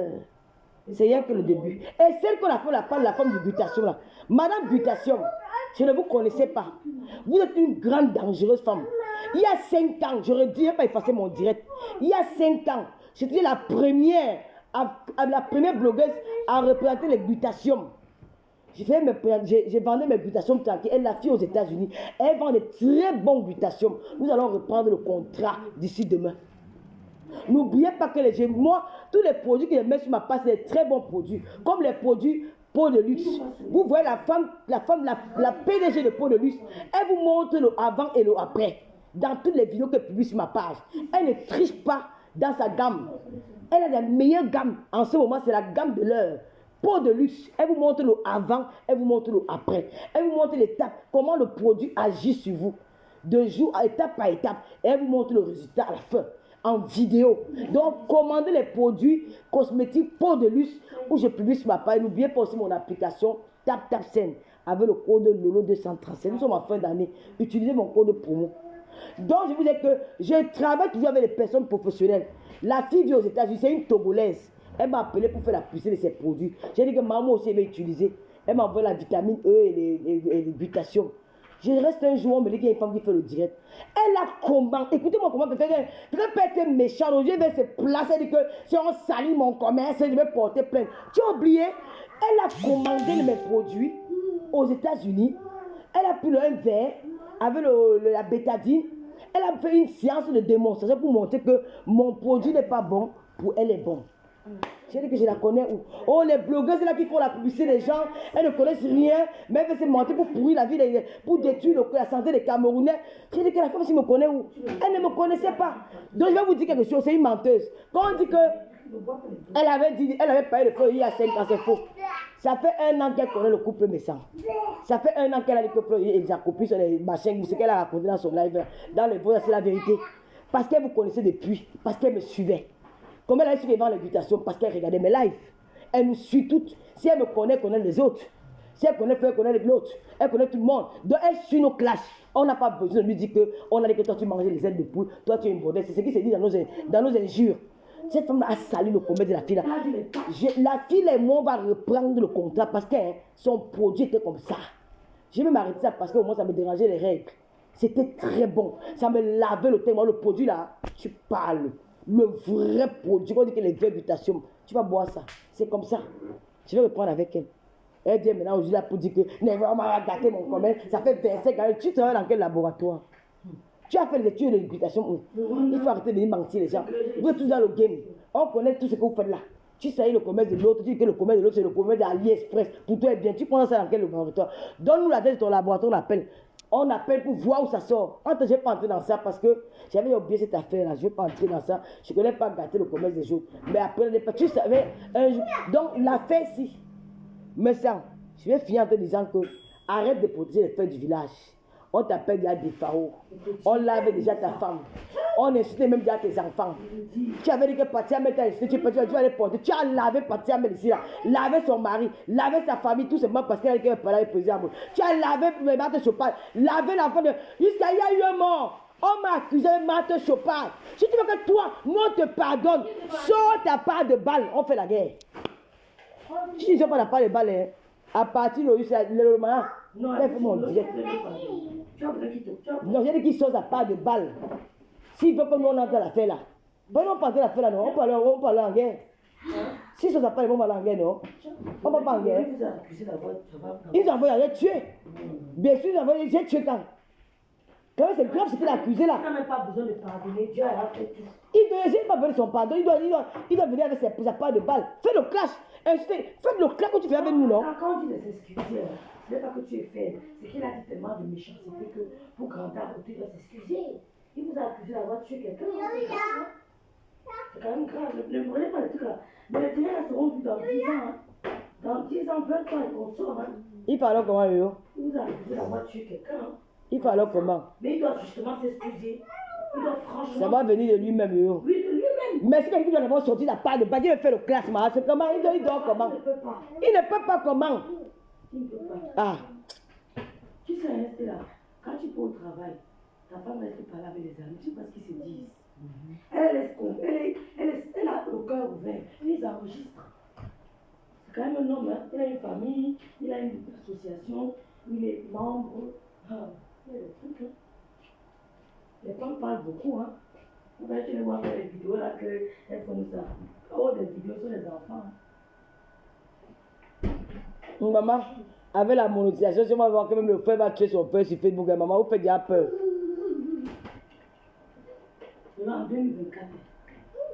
C'est rien que le début. Et celle qu'on appelle la femme de Butation là. Madame Butation, je ne vous connaissais pas. Vous êtes une grande, dangereuse femme. Il y a 5 ans, j'aurais dû pas effacer mon direct. Il y a 5 ans, j'étais la première blogueuse à représenter les Butations. J'ai vendu mes butations tranquilles. Elle l'a fait aux États-Unis. Elle vend de très bonnes butations. Nous allons reprendre le contrat d'ici demain. N'oubliez pas que moi, tous les produits que je mets sur ma page, c'est des très bons produits. Comme les produits peau de luxe. Vous voyez la PDG de peau de luxe. Elle vous montre le avant et le après. Dans toutes les vidéos qu'elle publie sur ma page. Elle ne triche pas dans sa gamme. Elle a la meilleure gamme. En ce moment, c'est la gamme de l'heure. Peau de luxe, elle vous montre le avant, elle vous montre le après. Elle vous montre l'étape, comment le produit agit sur vous. De jour à étape par étape. Et elle vous montre le résultat à la fin, en vidéo. Donc, commandez les produits cosmétiques peau de luxe où je publie sur ma page. N'oubliez pas aussi mon application TapTapSend avec le code Lolo237. Nous sommes en fin d'année. Utilisez mon code promo. Donc, je vous dis que je travaille toujours avec les personnes professionnelles. La fille vit aux États-Unis, c'est une Togolaise. Elle m'a appelé pour faire la publicité de ses produits. J'ai dit que maman aussi va utiliser. Elle m'a envoyé la vitamine E et les butations. Je reste un jour, on me dit qu'il y a une femme qui fait le direct. Elle a commandé. Écoutez-moi comment peut-être être méchant. Aujourd'hui, elle va se placer. Elle dit que si on salit mon commerce, je vais porter plainte. Tu as oublié? Elle a commandé mes produits aux États-Unis. Elle a pris un verre avec la bétadine. Elle a fait une séance de démonstration pour montrer que mon produit n'est pas bon. Pour elle est bon. J'ai dit que je la connais où? Oh, les blogueuses là qui font la publicité des gens, elles ne connaissent rien, mais elles veulent se mentir pour pourrir la vie, pour détruire la santé des Camerounais. J'ai dit que la femme si me connaît où? Elle ne me connaissait pas. Donc je vais vous dire quelque chose, c'est une menteuse. Quand on dit que elle avait parlé de feu il y a 5 ans, c'est faux. Ça fait 1 an qu'elle connaît le couple Messan. Ça fait 1 an qu'elle a dit que ils ont copié sur les machins, ce qu'elle a raconté dans son live, dans les voix, c'est la vérité. Parce qu'elle vous connaissait depuis, parce qu'elle me suivait. Comment elle a su devant l'éducation? Parce qu'elle regardait mes lives. Elle nous suit toutes. Si elle me connaît, elle connaît les autres. Si elle connaît, elle connaît l'autre. Elle connaît tout le monde. Donc elle suit nos clashs. On n'a pas besoin de lui dire qu'on a dit que toi tu mangeais les ailes de poule, toi tu es une bordelle. C'est ce qui se dit dans nos injures. Cette femme a sali le commerce de la fille là. La fille et moi on va reprendre le contrat parce que son produit était comme ça. Je vais m'arrêter ça parce que au moins ça me dérangeait les règles. C'était très bon. Ça me lavait le teint. Moi, le produit là, tu parles. Le vrai produit. On dit que les végétations, tu vas boire ça. C'est comme ça. Je vais reprendre avec elle. Elle vient maintenant aujourd'hui là pour dire que on m'a gâté mon commerce. Ça fait 25 ans. Tu travailles dans quel laboratoire? Tu as fait les études de l'éducation. Il faut arrêter de venir mentir les gens. Vous êtes tous dans le game. On connaît tout ce que vous faites là. Tu sais le commerce de l'autre, tu dis que le commerce de l'autre c'est le commerce d'AliExpress. Pour toi, est bien. Tu prends ça dans quel laboratoire? Donne-nous l'adresse de ton laboratoire, on appelle. On appelle pour voir où ça sort. Je ne vais pas entrer dans ça parce que j'avais oublié cette affaire-là. Je ne vais pas entrer dans ça. Je ne connais pas gâter le commerce des autres. Mais après, tu savais, un jour. Donc, l'affaire, si. Mais ça, je vais finir en te disant que arrête de protéger les fêtes du village. On t'appelle déjà des pharaons. On lavait déjà ta femme. On insultait même déjà tes enfants. Tu avais dit que Patiamé t'a insulté, tu vas aller porter. Tu as lavé Patiamé ici là. Lavé son mari, lavé sa famille, tout simplement parce qu'elle était pas président. Tu as lavé Marthe Chopard, lavé l'enfant de. Jusqu'à il y a eu un mort. On m'a accusé de Marthe Chopard. Si tu veux que toi, nous on te pardonne, sors ta part de balle, on fait la guerre. Si tu ne pas la part de balle, hein, à partir de le moment, Non, il faut mon direct. Non, j'ai dit qu'il sort sa part de balle. S'il veut que nous on entre dans l'affaire là, ben on parle de l'affaire là, non, on parle en guerre. Si ça s'appelle, on va en guerre, non? On va pas en guerre. Ils ont envoyé à tuer. Bien sûr, ils ont envoyé, j'ai tué quand? Quand c'est grave, c'était l'accusé là. Tu n'as même pas besoin de pardonner, Dieu a fait tout. Il doit pas venir son pardon, il doit venir avec sa part de balle. Fais le clash. Faites le clash que tu fais avec nous, non? Quand on dit de s'excuser, ce n'est pas que tu es faible, c'est qu'il a dit tellement de méchanceté que pour grandir, tu dois s'excuser. Il vous a accusé d'avoir tué quelqu'un. C'est quand même grave. Ne prenez pas le truc là. Mais les télés seront vus dans 10 ans. Hein. Dans 10 ans, 20 ans, ils vont sortir. Hein. Il parle comment, yo? Il vous a accusé d'avoir tué quelqu'un. Hein. Il parle comment? Mais il doit justement s'excuser. Il doit franchement. Ça va venir de lui-même, yo. Oui, de lui-même. Mais si quelqu'un doit d'abord sortir la part de balle, il fait le classement. C'est comment? Il doit comment? Il ne peut pas. Il ne peut pas comment? Il ne peut pas. Ah. Tu sais, rester là. Quand tu pars au travail, ta femme reste parler avec les amis. Tu sais pas ce qu'ils se disent. Elle a le cœur ouvert. Ils enregistrent. C'est quand même un homme. Hein. Il a une famille, il a une association, il est membre. Ah, il y a des trucs. Hein. Les femmes parlent beaucoup. Hein. Quand tu les vois faire les vidéos là, qu'elles font ça. Oh, des vidéos sur les enfants. Maman, avec la monétisation, si on va voir que même le frère va tuer son père sur Facebook, maman, vous faites déjà peur. En 2024,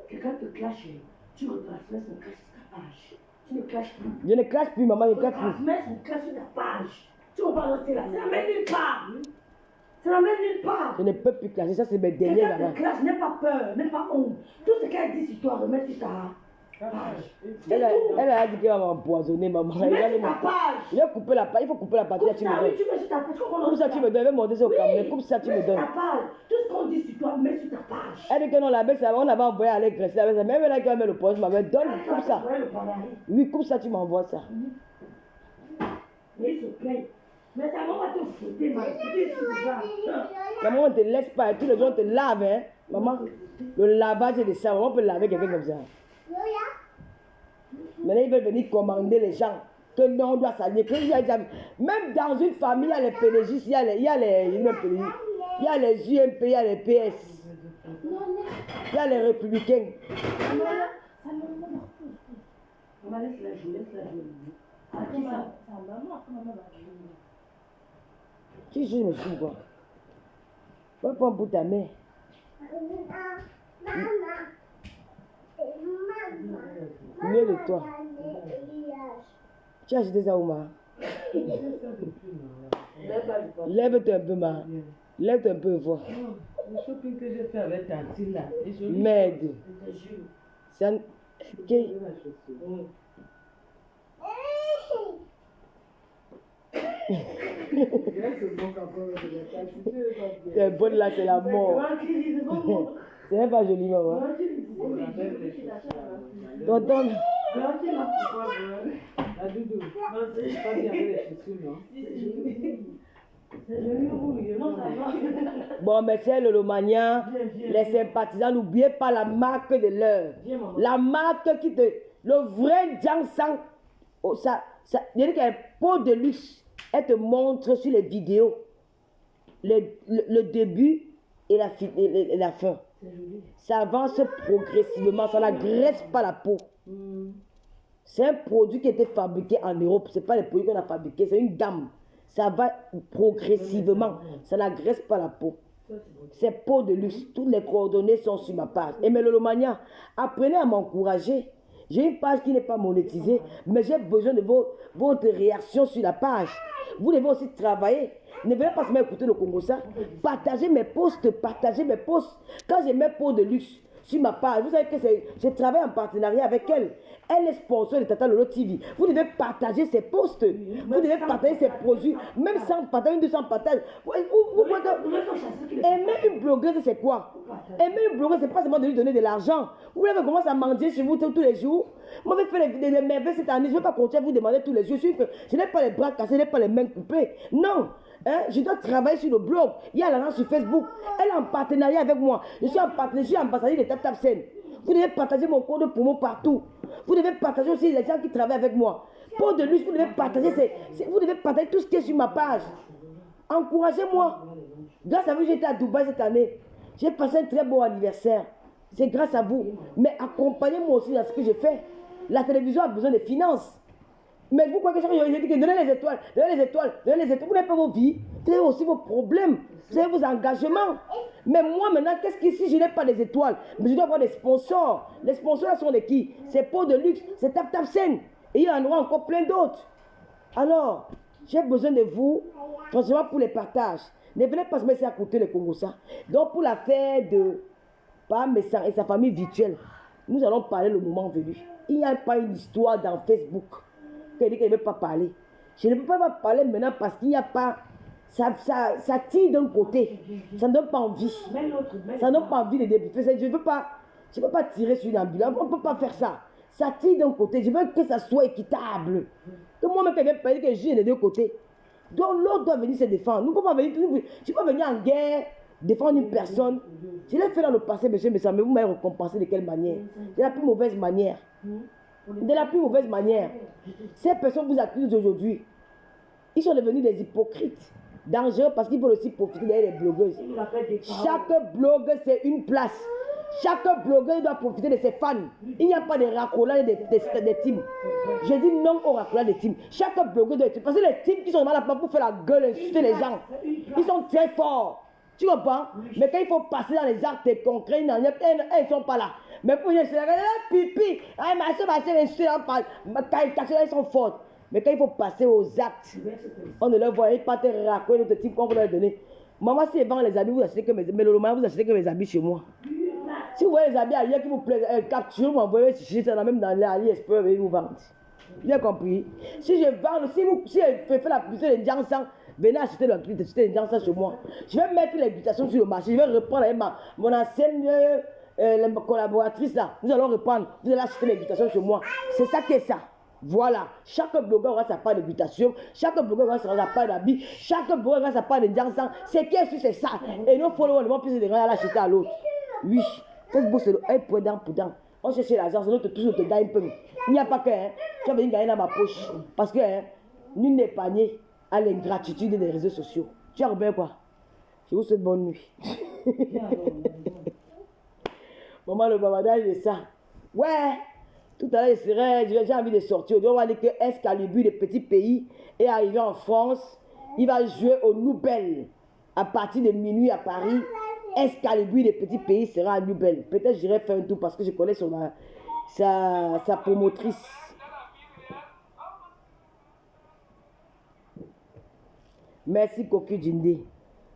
quelqu'un te clash, tu retransmets son clash sur ta page. Tu ne clashes plus. Je ne clash plus, maman, je clash plus. Retransmets son clash sur ta page. Tu vas pas rester là. Ça n'amène nulle part. Ça n'amène nulle part. Je ne peux plus clasher, ça c'est mes derniers, Quelqu'un maman. te clash, n'aie pas peur, n'aie pas honte. Tout ce qu'elle dit sur toi, remets sur ta page. Elle a dit qu'elle va m'empoisonner, maman. Mets sur ta page. Il faut couper la page, il faut couper la partie, là tu me donnes. Tu mets sur ta page. Comme ça tu me donnes, elle va monter sur le caméra, comme ça tu me donnes. Mets sur ta page. Tout ce qu'on dit sur toi, mets sur ta page. Elle dit que non, la bête, on avait envoyé à l'écrit, la bête, même elle a dit qu'elle met le poste, ma bête, donne, comme ça. Oui, comme ça tu m'envoies ça. Mais il se plaît. Mais ta maman va te foutre, ma La maman ne te laisse pas, tous les jours on te lave, hein. Maman, le lavage de ça, on peut laver quelqu'un comme ça. Maintenant, ils veulent venir commander les gens. Que non, on doit s'allier. Même dans une famille, il y a les PDG, il y a les UMP, il y a les PS. Il y a les républicains. Maman, laisse la jouer, laisse la jouer. Ah, qui ça? Qui je me suis quoi? Va prendre pour ta mère. Mieux de toi. Tu as acheté ça où, ma? Lève-toi un peu, ma. Lève-toi un peu, vois. Le shopping que j'ai fait avec Tati là. Merde. C'est un. C'est bon là, c'est la mort. Ce n'est pas joli, maman. Tonton, La doudou. Non, c'est pas bien avec les chaussures, non? bon, mais c'est le Lomania, les sympathisants, n'oubliez pas la marque de l'heure. La marque qui te... Le vrai Jiangshan, oh, il y a un pot de luxe. Elle te montre sur les vidéos le début et la fin. Ça avance progressivement, ça n'agresse pas la peau. C'est un produit qui a été fabriqué en Europe, ce n'est pas les produits qu'on a fabriqués, c'est une gamme. Ça va progressivement, ça n'agresse pas la peau. C'est peau de luxe, toutes les coordonnées sont sur ma page. Et Melolomania, apprenez à m'encourager. J'ai une page qui n'est pas monétisée, mais j'ai besoin de votre réaction sur la page. Vous devez aussi travailler. Ne venez pas seulement écouter le Congo ça. Partagez mes posts, partagez mes posts. Quand j'ai mes pots de luxe sur ma page, vous savez que je travaille en partenariat avec elle. Elle est sponsor de Tata Lolo TV. Vous devez partager ses posts. Vous devez partager ses produits. Même 100 partages, 200 partages. Aimer une blogueuse, c'est quoi? Aimer une blogueuse, c'est pas seulement de lui donner de l'argent. Vous voulez commencer à manger chez vous tous les jours? Moi, je vais faire des merveilles cette année. Je ne vais pas continuer à vous demander tous les jours. Je n'ai pas les bras cassés, je n'ai pas les mains coupées. Non. Hein? Je dois travailler sur le blog. Il y a l'argent sur Facebook. Elle est en partenariat avec moi. Je suis en partenariat, je suis ambassadeur de Tap Scène. Vous devez partager mon code de promo partout. Vous devez partager aussi les gens qui travaillent avec moi. Pour de luxe, vous devez partager, vous devez partager tout ce qui est sur ma page. Encouragez-moi. Grâce à vous, j'étais à Dubaï cette année. J'ai passé un très beau anniversaire. C'est grâce à vous. Mais accompagnez-moi aussi dans ce que je fais. La télévision a besoin de finances. Mais vous croyez que je dis que donnez les étoiles, donnez les étoiles, donnez les étoiles. Vous n'avez pas vos vies. Vous avez aussi vos problèmes. Vous avez vos engagements. Mais moi maintenant, qu'est-ce que si je n'ai pas des étoiles? Mais je dois avoir des sponsors. Les sponsors là sont de qui? C'est Peau de Luxe, c'est Tap Scène. Et il y en aura encore plein d'autres. Alors, j'ai besoin de vous, franchement, pour les partages. Ne venez pas se mettre à côté les Congossas. Donc, pour l'affaire de Pam et sa famille virtuelle, nous allons parler le moment venu. Il n'y a pas une histoire dans Facebook qui dit qu'elle ne veut pas parler. Je ne peux pas parler maintenant parce qu'il n'y a pas... Ça tire d'un côté. Ça ne donne pas envie. Ça ne donne pas envie de débuter. Je ne peux pas tirer sur une ambulance. On ne peut pas faire ça. Ça tire d'un côté. Je veux que ça soit équitable. Que moi-même, je vais parler que j'ai les deux côtés. Donc l'autre doit venir se défendre. Nous ne pouvons pas venir. Je ne peux pas venir en guerre, défendre une personne. Je l'ai fait dans le passé, monsieur, mais vous m'avez récompensé de quelle manière? De la plus mauvaise manière. De la plus mauvaise manière. Ces personnes vous accusent aujourd'hui. Ils sont devenus des hypocrites. Dangereux parce qu'ils veulent aussi profiter derrière les blogueuses. Chaque blogueuse, c'est une place. Chaque blogueur doit profiter de ses fans. Il n'y a pas de racolage des teams. Je dis non au racolage des teams. Chaque blogueur doit être... Parce que les teams qui sont là pour faire la gueule, insulter les gens, ils sont très forts. Tu comprends? Mais quand il faut passer dans les actes concrets, ils ne sont pas là. Mais pour les pipi, ma soeur, insulter, ils sont forts. Mais quand il faut passer aux actes, on ne leur voit pas te raconter notre type qu'on peut leur donner. Maman, si elle vend les habits, vous achetez que vous achetez que mes habits chez moi. Si vous voyez les habits ailleurs qui vous plaisent, capturez, vous m'envoyez chercher ça même dans l'AliExpress et vous vendez. Bien compris? Si je vends, si elle fait la publicité de Jiangshan, venez acheter la publicité de Jiangshan chez moi. Je vais mettre l'invitation sur le marché, je vais reprendre avec mon ancienne collaboratrice là. Nous allons reprendre, vous allez acheter l'invitation chez moi. C'est ça qui est ça. Voilà, chaque blogueur aura sa part d'invitation, chaque blogueur aura sa part d'habit, chaque blogueur aura sa part de Jiangshan. C'est qui est c'est ça. Et nos followers ne vont plus de rien à l'acheter à l'autre. Oui, Facebook c'est un point d'un pour d'un. On cherche l'argent, c'est notre tous notre gagne peu. Il n'y a pas que, tu vas venir gagner dans ma poche. Parce que, nul n'est panier à l'ingratitude des réseaux sociaux. Tu as repéré quoi? Je vous souhaite bonne nuit. Maman, le babadage de ça. Ouais. Tout à l'heure, j'ai envie de sortir. On va dire que Excalibur, des petits pays, est arrivé en France. Il va jouer au Nouvelle à partir de minuit à Paris. Excalibur, des petits pays, sera à Nouvelle. Peut-être j'irai faire un tour parce que je connais sa promotrice. Merci, Koki Djindé.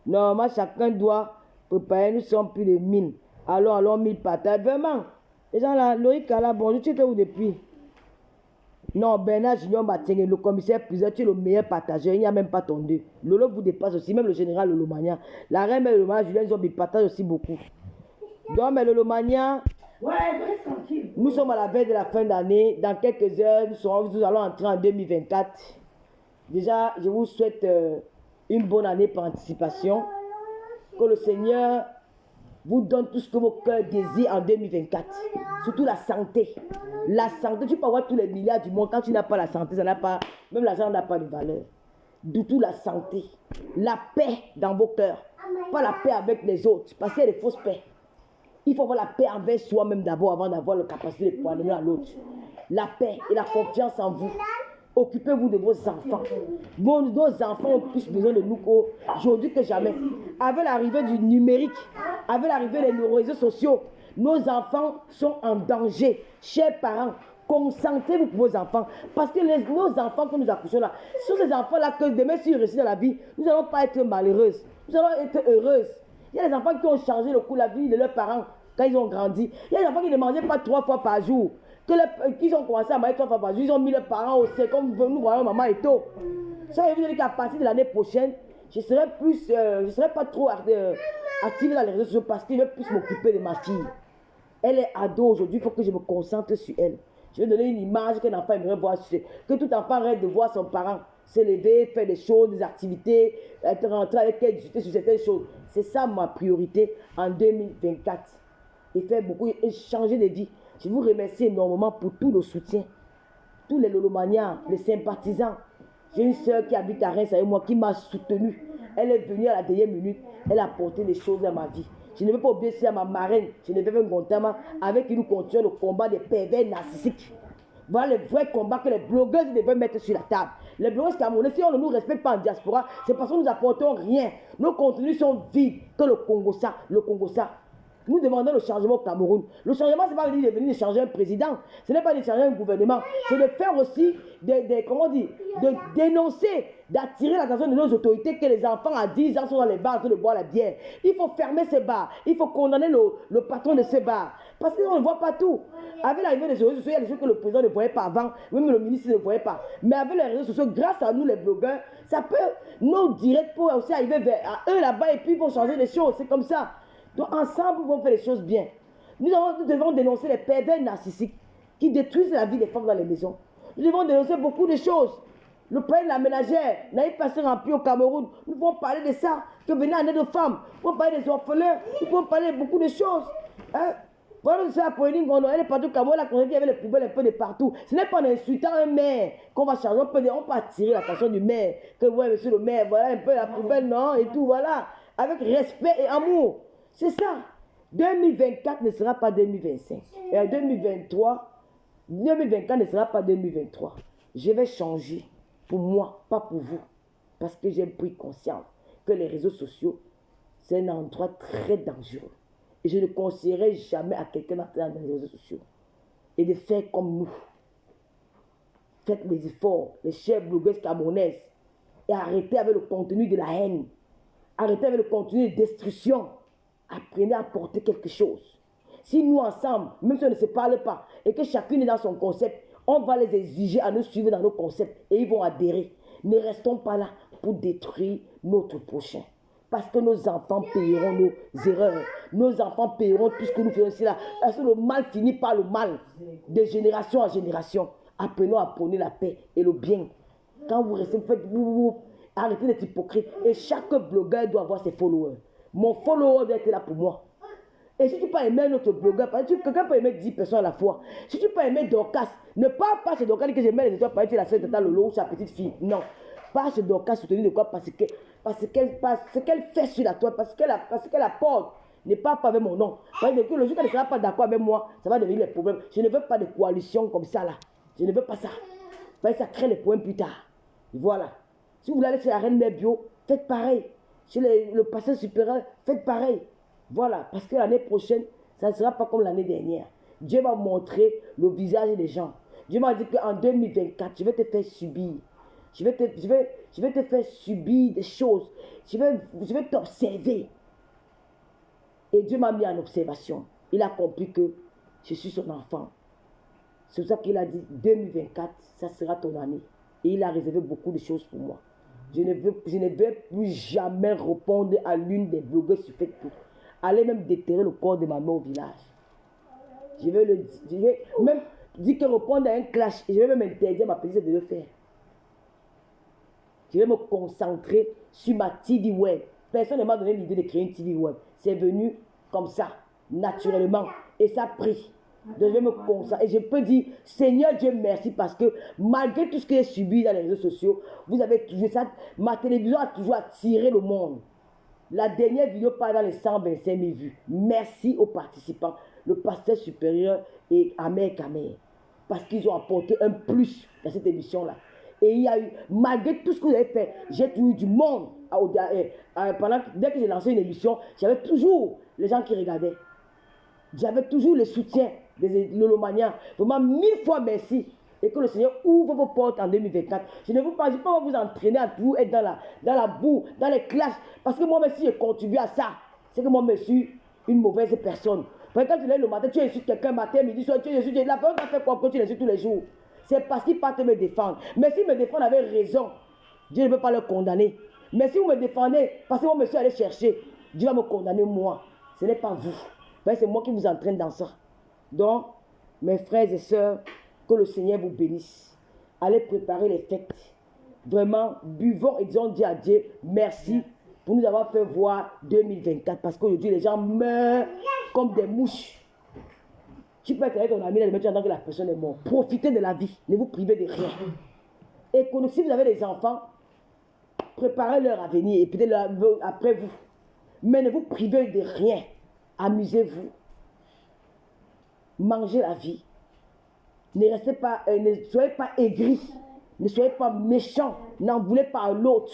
Normalement, chacun doit préparer. Nous sommes plus de 1000. Allons, 1000 partages. Vraiment. Les gens là, Loïc là, bonjour, tu étais où depuis? Non, Bernard Junior Mateng, le commissaire plusieurs, tu es le meilleur partageur, il n'y a même pas ton deux. Lolo vous dépasse aussi, même le général Lolo Mania. La reine et le Mania, Julien Zob, ils partagent aussi beaucoup. Donc, mais le Mania, Ouais, reste tranquille. nous sommes à la veille de la fin d'année. Dans quelques heures, nous allons entrer en 2024. Déjà, je vous souhaite une bonne année par anticipation. Que le Seigneur vous donne tout ce que vos cœurs désirent en 2024. Surtout la santé. La santé, tu peux avoir tous les milliards du monde. Quand tu n'as pas la santé, ça n'a pas, même l'argent n'a pas de valeur. Du tout la santé. La paix dans vos cœurs. Pas la paix avec les autres. Parce qu'il y a des fausses paix. Il faut avoir la paix envers soi-même d'abord avant d'avoir la capacité de pouvoir donner à l'autre. La paix et la confiance en vous. Occupez-vous de vos enfants. Nos enfants ont plus besoin de nous qu'aujourd'hui que jamais. Avec l'arrivée du numérique, avec l'arrivée des réseaux sociaux, nos enfants sont en danger. Chers parents, concentrez-vous pour vos enfants. Parce que nos enfants que nous accouchons là, ce sont ces enfants-là que demain, s'ils réussissent dans la vie, nous n'allons pas être malheureuses. Nous allons être heureuses. Il y a des enfants qui ont changé le cours de la vie de leurs parents quand ils ont grandi. Il y a des enfants qui ne mangeaient pas 3 fois par jour. Qu'ils ont commencé à manger 3 fois par jour. Ils ont mis leurs parents au sein, comme nous voyons maman et tout. Ça veut dire qu'à partir de l'année prochaine, je ne serai pas trop active dans les réseaux sociaux parce que je vais plus m'occuper de ma fille. Elle est ado aujourd'hui, il faut que je me concentre sur elle. Je vais donner une image qu'un enfant aimerait voir. Que tout enfant rêve de voir son parent s'élever, faire des choses, des activités, être rentré avec elle, discuter sur certaines choses. C'est ça ma priorité en 2024. Et faire beaucoup, et changer de vie. Je vous remercie énormément pour tout le soutien. Tous les lolomaniens, les sympathisants. J'ai une soeur qui habite à Reims avec moi qui m'a soutenu. Elle est venue à la dernière minute. Elle a apporté des choses dans ma vie. Je ne veux pas oublier ça à ma marraine. Je ne veux pas Gontama avec qui nous continuons le combat des pervers narcissiques. Voilà le vrai combat que les blogueuses devraient mettre sur la table. Les blogueuses camerounaises, si on ne nous respecte pas en diaspora, c'est parce que nous n'apportons rien. Nos contenus sont vides que le Congo ça. Nous demandons le changement au Cameroun. Le changement, ce n'est pas de venir changer un président. Ce n'est pas de changer un gouvernement. C'est de faire aussi, de dénoncer, d'attirer l'attention de nos autorités que les enfants à 10 ans sont dans les bars en train de boire la bière. Il faut fermer ces bars. Il faut condamner le patron de ces bars. Parce qu'on ne voit pas tout. Avec l'arrivée des réseaux sociaux, il y a des choses que le président ne voyait pas avant. Même le ministre ne voyait pas. Mais avec les réseaux sociaux, grâce à nous les blogueurs, ça peut, nos directs pour aussi arriver à eux là-bas et puis ils vont changer les choses. C'est comme ça. Donc ensemble, nous allons faire les choses bien. Nous devons dénoncer les pervers narcissiques qui détruisent la vie des femmes dans les maisons. Nous devons dénoncer beaucoup de choses. Le problème de la ménagère n'avait pas se rempli au Cameroun. Nous pouvons parler de ça, que venir en aide aux femmes. Nous pouvons parler des orphelins. Nous pouvons parler de beaucoup de choses. Hein? Voilà, c'est la Pauline Gondo. Elle est partout au Cameroun. Elle a connu avec les poubelles un peu de partout. Ce n'est pas en insultant un maire qu'on va changer. On peut attirer l'attention du maire. Que ouais, monsieur le maire, voilà un peu la poubelle, non, et tout, voilà. Avec respect et amour. C'est ça. 2024 ne sera pas 2025. Et 2024 ne sera pas 2023. Je vais changer pour moi, pas pour vous. Parce que j'ai pris conscience que les réseaux sociaux, c'est un endroit très dangereux. Et je ne conseillerais jamais à quelqu'un d'entrer dans les réseaux sociaux. Et de faire comme nous. Faites les efforts, les chers blogueuses camerounaises. Et arrêtez avec le contenu de la haine. Arrêtez avec le contenu de destruction. Apprenez à porter quelque chose. Si nous ensemble, même si on ne se parle pas, et que chacune est dans son concept, on va les exiger à nous suivre dans nos concepts et ils vont adhérer. Ne restons pas là pour détruire notre prochain. Parce que nos enfants payeront nos erreurs. Nos enfants payeront tout ce que nous faisons ici là. Parce que le mal finit par le mal. De génération en génération. Apprenons à prôner la paix et le bien. Quand vous restez, arrêtez d'être hypocrite. Et chaque blogueur doit avoir ses followers. Mon follower doit être là pour moi. Et si tu peux aimer notre blogueur, quelqu'un peut aimer 10 personnes à la fois. Si tu peux aimer Dorcas, ne parle pas chez Dorcas que j'aime les étoiles parce que tu es la seule de ta Lolo ou sa petite fille. Non. Pas chez Dorcas soutenir de quoi parce qu'elle fait sur la toile, parce qu'elle apporte. Ne parle pas avec mon nom. Parce que le jour qu'elle ne sera pas d'accord avec moi, ça va devenir les problèmes. Je ne veux pas de coalition comme ça là. Je ne veux pas ça. Parce que ça crée les problèmes plus tard. Voilà. Si vous voulez aller chez la reine Mère Bio, faites pareil. Chez le pasteur supérieur, faites pareil. Voilà, parce que l'année prochaine, ça ne sera pas comme l'année dernière. Dieu va montrer le visage des gens. Dieu m'a dit qu'en 2024, je vais te faire subir. Je vais te faire subir des choses. Je vais t'observer. Et Dieu m'a mis en observation. Il a compris que je suis son enfant. C'est pour ça qu'il a dit 2024, ça sera ton année. Et il a réservé beaucoup de choses pour moi. Je ne vais plus jamais répondre à l'une des blogueuses sur Facebook. aller même déterrer le corps de ma mère au village. Je vais même dire que répondre à un clash, et je vais même interdire à ma petite de le faire. Je vais me concentrer sur ma TV web. Personne ne m'a donné l'idée de créer une TV web. C'est venu comme ça, naturellement. Et ça a pris. Donc je vais me concentrer. Et je peux dire, Seigneur Dieu merci, parce que malgré tout ce que j'ai subi dans les réseaux sociaux, vous avez toujours ça. Ma télévision a toujours attiré le monde. La dernière vidéo part dans les 125 000 vues. Merci aux participants, le pasteur supérieur et Amer Kamer, parce qu'ils ont apporté un plus dans cette émission-là. Et il y a eu, malgré tout ce que vous avez fait, j'ai toujours eu du monde. Dès que j'ai lancé une émission, j'avais toujours les gens qui regardaient. J'avais toujours le soutien des Lolomaniens. Vraiment, 1000 fois merci. Et que le Seigneur ouvre vos portes en 2024. Je ne veux pas vous entraîner à toujours être dans la boue, dans les clashs. Parce que moi-même, si je contribue à ça, c'est que moi-même, je suis une mauvaise personne. Parce que quand tu lèves le matin, tu insultes quelqu'un matin, midi, soir, tu insultes. La personne qui fait quoi que tu l'insultes tous les jours? C'est parce qu'ils partent me défendre. Mais s'ils me défendent avec raison, Dieu ne peut pas le condamner. Mais si vous me défendez, parce que moi, je suis allé chercher, Dieu va me condamner moi. Ce n'est pas vous. C'est moi qui vous entraîne dans ça. Donc, mes frères et sœurs, que le Seigneur vous bénisse. Allez préparer les fêtes. Vraiment, buvons et disons Dieu à Dieu, merci pour nous avoir fait voir 2024. Parce qu'aujourd'hui, les gens meurent comme des mouches. Tu peux être avec ton ami, mais tu entends que la personne est morte. Profitez de la vie. Ne vous privez de rien. Et si vous avez des enfants, préparez leur avenir et peut-être après vous. Mais ne vous privez de rien. Amusez-vous. Mangez la vie. Ne soyez pas aigris. Ne soyez pas méchants. N'en voulez pas à l'autre.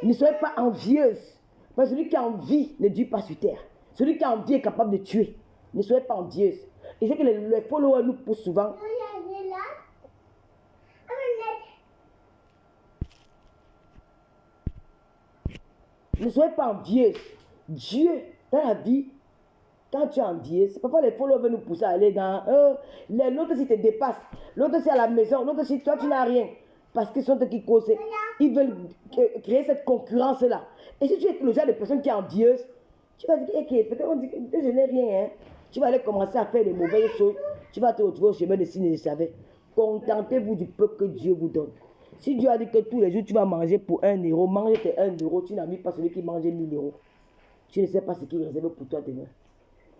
Ne soyez pas envieuse. Parce que celui qui a envie ne dure pas sur terre. Celui qui a envie est capable de tuer. Ne soyez pas envieuse. Et c'est que les followers nous poussent souvent. Ne soyez pas envieuse. Dieu, dans la vie, quand tu es envieux, c'est parfois les followers veulent nous pousser à aller dans... l'autre si te dépasse, l'autre si à la maison, l'autre si toi tu n'as rien. Parce qu'ils sont eux qui causent. Ils veulent créer cette concurrence-là. Et si tu es le genre de personne qui est envieuse, tu vas dire, peut-être on dit que je n'ai rien. Hein. Tu vas aller commencer à faire des mauvaises choses. Tu vas te retrouver au chemin de s'il ne le savait. Contentez-vous du peu que Dieu vous donne. Si Dieu a dit que tous les jours tu vas manger pour 1 euro, mange tes 1 euro, tu n'as mis pas celui qui mangeait 1000 euros. Tu ne sais pas ce qui est réservé pour toi demain.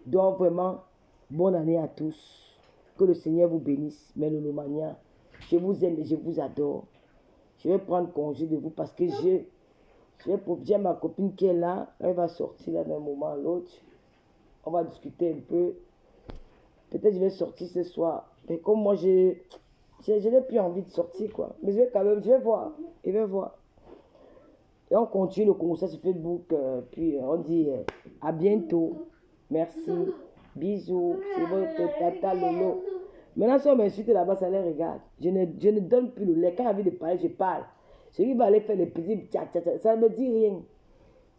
Donc vraiment, bonne année à tous. Que le Seigneur vous bénisse. Mais le Lomania, je vous aime et je vous adore. Je vais prendre congé de vous parce que j'ai ma copine qui est là. Elle va sortir d'un moment à l'autre. On va discuter un peu. Peut-être je vais sortir ce soir. Mais comme moi, je n'ai plus envie de sortir, quoi. Mais je vais voir. Je vais voir. Et on continue le concert sur Facebook. Puis on dit à bientôt. Merci. Bisous. C'est votre tata Lolo. Maintenant, si on m'insulte là-bas, ça les regarde. Je ne donne plus le lait. Quand j'ai envie de parler, je parle. Celui qui va aller faire les petits ça ne me dit rien.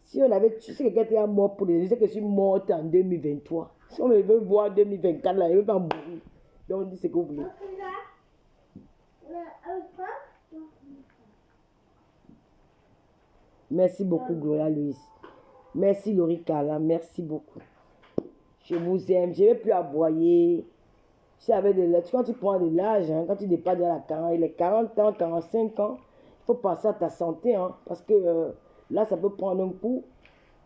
Si on avait tué, si quelqu'un était mort pour les, je sais que je suis morte en 2023. Si on me veut voir en 2024, là, il ne veut pas mourir. Donc on dit ce que vous voulez. Merci beaucoup, Gloria Louise. Merci, Laurie Kala. Merci beaucoup. Je vous aime. Je ne vais plus aboyer. Quand tu prends de l'âge, hein, quand tu dépasses les 40 ans, 45 ans, il faut penser à ta santé. Hein, parce que là, ça peut prendre un coup.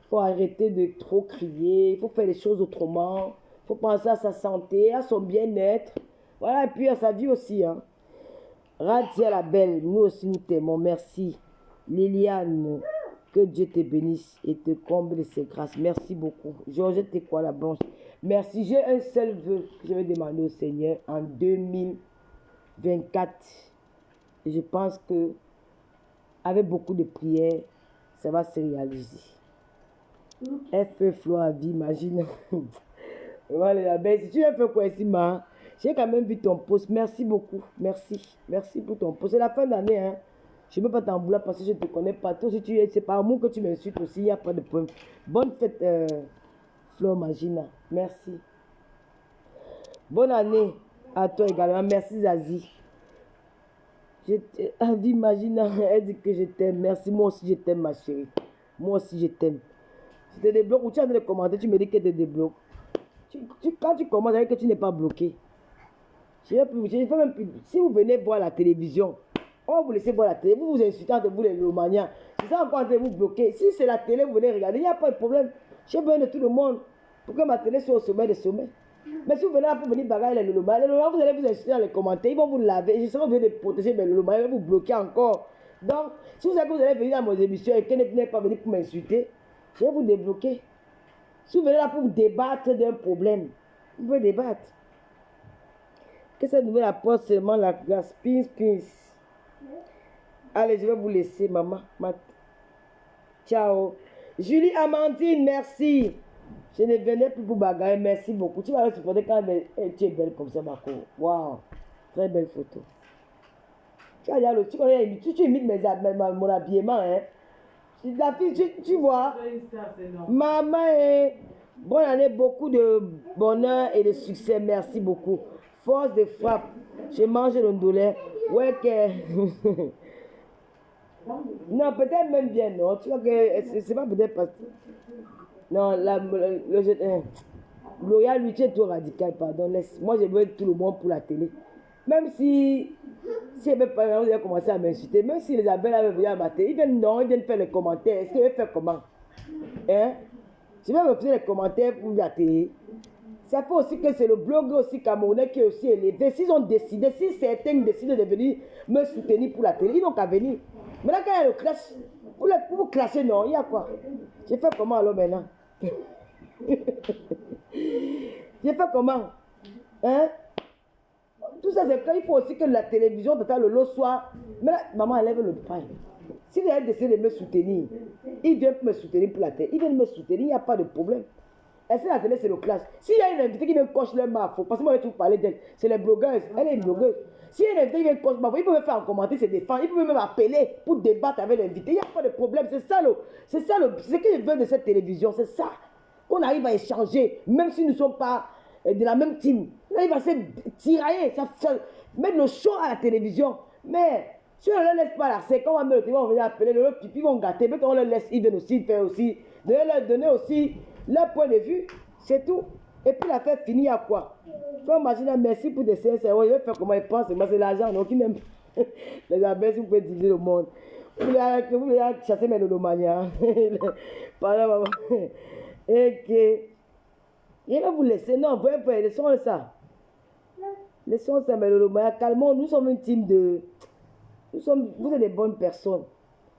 Il faut arrêter de trop crier. Il faut faire les choses autrement. Il faut penser à sa santé, à son bien-être. Voilà, et puis à sa vie aussi. Hein. Radia la belle, nous aussi nous t'aimons. Merci. Liliane, que Dieu te bénisse et te comble de ses grâces. Merci beaucoup. Georgette, t'es quoi la blanche? Merci. J'ai un seul vœu que je vais demander au Seigneur en 2024. Et je pense que avec beaucoup de prières, ça va se réaliser. F Flo à vie, imagine. Voilà, ben, si tu as fait quoi ici, ma, j'ai quand même vu ton post. Merci beaucoup. Merci. Merci pour ton post. C'est la fin d'année, hein. Je ne peux pas t'en vouloir parce que je ne te connais pas. Toi, si tu es, c'est par amour que tu m'insultes aussi. Il n'y a pas de problème. Bonne fête, Flo Magina. Merci. Bonne année à toi également. Merci, Zazie. Avi Magina, elle dit que je t'aime. Merci. Moi aussi, je t'aime, ma chérie. Moi aussi, je t'aime. Je te débloque ou tu es en train de commenter, tu me dis que tu te débloques. Quand tu commences, avec que tu n'es pas bloqué. Je vais même plus, si vous venez voir la télévision, on va vous laisser voir la télé. Vous insultez entre vous les Romaniens. C'est ça encore en train de vous bloquer. Si c'est la télé, vous venez regarder, il n'y a pas de problème. J'ai besoin de tout le monde pour que ma télé soit au sommet des sommets. Mais si vous venez là pour venir bagarrer les Lolomans, vous allez vous insulter dans les commentaires, ils vont vous laver. Je serai obligé de protéger mes Lolomans, ils vont vous bloquer encore. Donc, si vous savez que vous allez venir dans mes émissions et que vous n'êtes pas venu pour m'insulter, je vais vous débloquer. Si vous venez là pour vous débattre d'un problème, vous pouvez débattre. Que cette nouvelle apporte seulement la grâce. Pins. Allez, je vais vous laisser, maman. Ciao. Julie Amandine, merci. Je ne venais plus pour bagarrer. Merci beaucoup. Tu vas le supporter quand tu es belle comme ça, Marco. Waouh. Très belle photo. Tu imites mon habillement, hein. La fille, tu vois. Maman, bonne année, beaucoup de bonheur et de succès. Merci beaucoup. Force de frappe. Je mange le ndolé. Ouais, que. Non, peut-être même bien, non. Tu vois que c'est pas peut-être pas. Non, Gloria, lui, tu es trop radical, pardon. Moi, je veux tout le monde pour la télé. Même si elle veut pas, vous avez commencé à m'insulter, même si les abeilles avaient venir à ma télé, ils viennent faire les commentaires. Est-ce qu'ils vont faire comment? Hein? Je vais refuser les commentaires pour la télé. Ça fait aussi que c'est le blogueur aussi camerounais qui est aussi élevé. S'ils ont décidé, si certains décident de venir me soutenir pour la télé, ils n'ont qu'à venir. Maintenant, quand il y a le clash, vous clasher, non, il y a quoi? J'ai fait comment alors maintenant? J'ai fait comment? Hein? Tout ça, c'est quand il faut aussi que la télévision, de le lot soit. Mais là, maman, enlève le pain. Si vous avez décidé de me soutenir, ils viennent me soutenir pour la télé. Ils viennent me soutenir, il n'y a pas de problème. Et si la télé, c'est le clash. S'il y a une invitée qui vient coche le marfo, parce que moi, je vais vous parler d'elle, c'est les blogueuses. Elle est une blogueuse. S'il y a une invitée qui vient coche le marfo, ils peuvent me faire en commentaire, se défendre. Ils peuvent même appeler pour débattre avec l'invité. Il n'y a pas de problème. C'est ça, c'est ce que je veux de cette télévision. C'est ça. Qu'on arrive à échanger, même si nous ne sommes pas de la même team. Là, il va se tirailler, mettre le show à la télévision. Mais si on ne leur laisse pas là, c'est quand on va mettre le téléphone, on va venir appeler, le pipi, ils vont gâter. Mais quand on leur laisse, ils viennent aussi faire aussi, de leur donner aussi leur point de vue, c'est tout. Et puis la fête finit à quoi? Quand imagine, merci pour des 5 euros, je vais faire comment ils pensent, moi c'est l'argent, donc ils n'aiment les abeilles, si vous pouvez diviser le monde. Vous voulez chasser mes lolomanias. Pardon, maman. Et que. Je vais vous laisser. Non, vous pouvez laissons ça. Laissons ça, mais calmons. Nous sommes une team de. Vous êtes des bonnes personnes.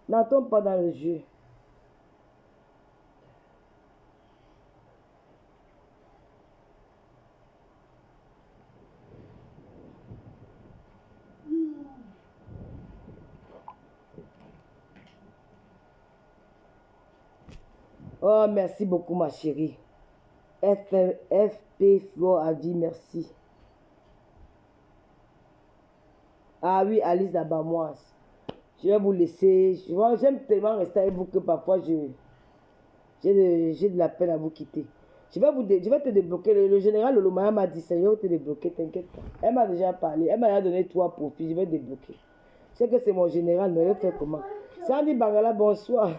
N'entrons pas dans le jeu. Oh, merci beaucoup, ma chérie. FP Flo a dit merci. Ah oui, Alice Dabamoise. Je vais vous laisser. J'aime tellement rester avec vous que parfois j'ai de la peine à vous quitter. Je vais te débloquer. Le général Lolomaya m'a dit ça. Je vais te débloquer, t'inquiète pas. Elle m'a déjà parlé. Elle m'a déjà donné 3 profils. Je vais débloquer. Je sais que c'est mon général, mais je vais faire comment? Sandy Bangala, bonsoir.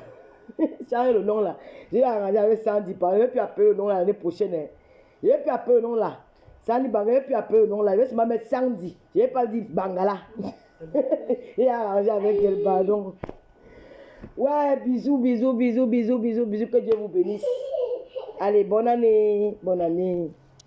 Change le nom là. J'ai arrangé avec Sandy. Je ne vais plus appeler le nom l'année prochaine. Je ne vais plus appeler le nom là. Sandy Bangala, je ne vais plus appeler le nom là. Je vais seulement mettre Sandy. Je ne vais pas dire Bangala. J'ai arrangé avec elle, pardon. Ouais, bisous. Que Dieu vous bénisse. Allez, bonne année. Bonne année.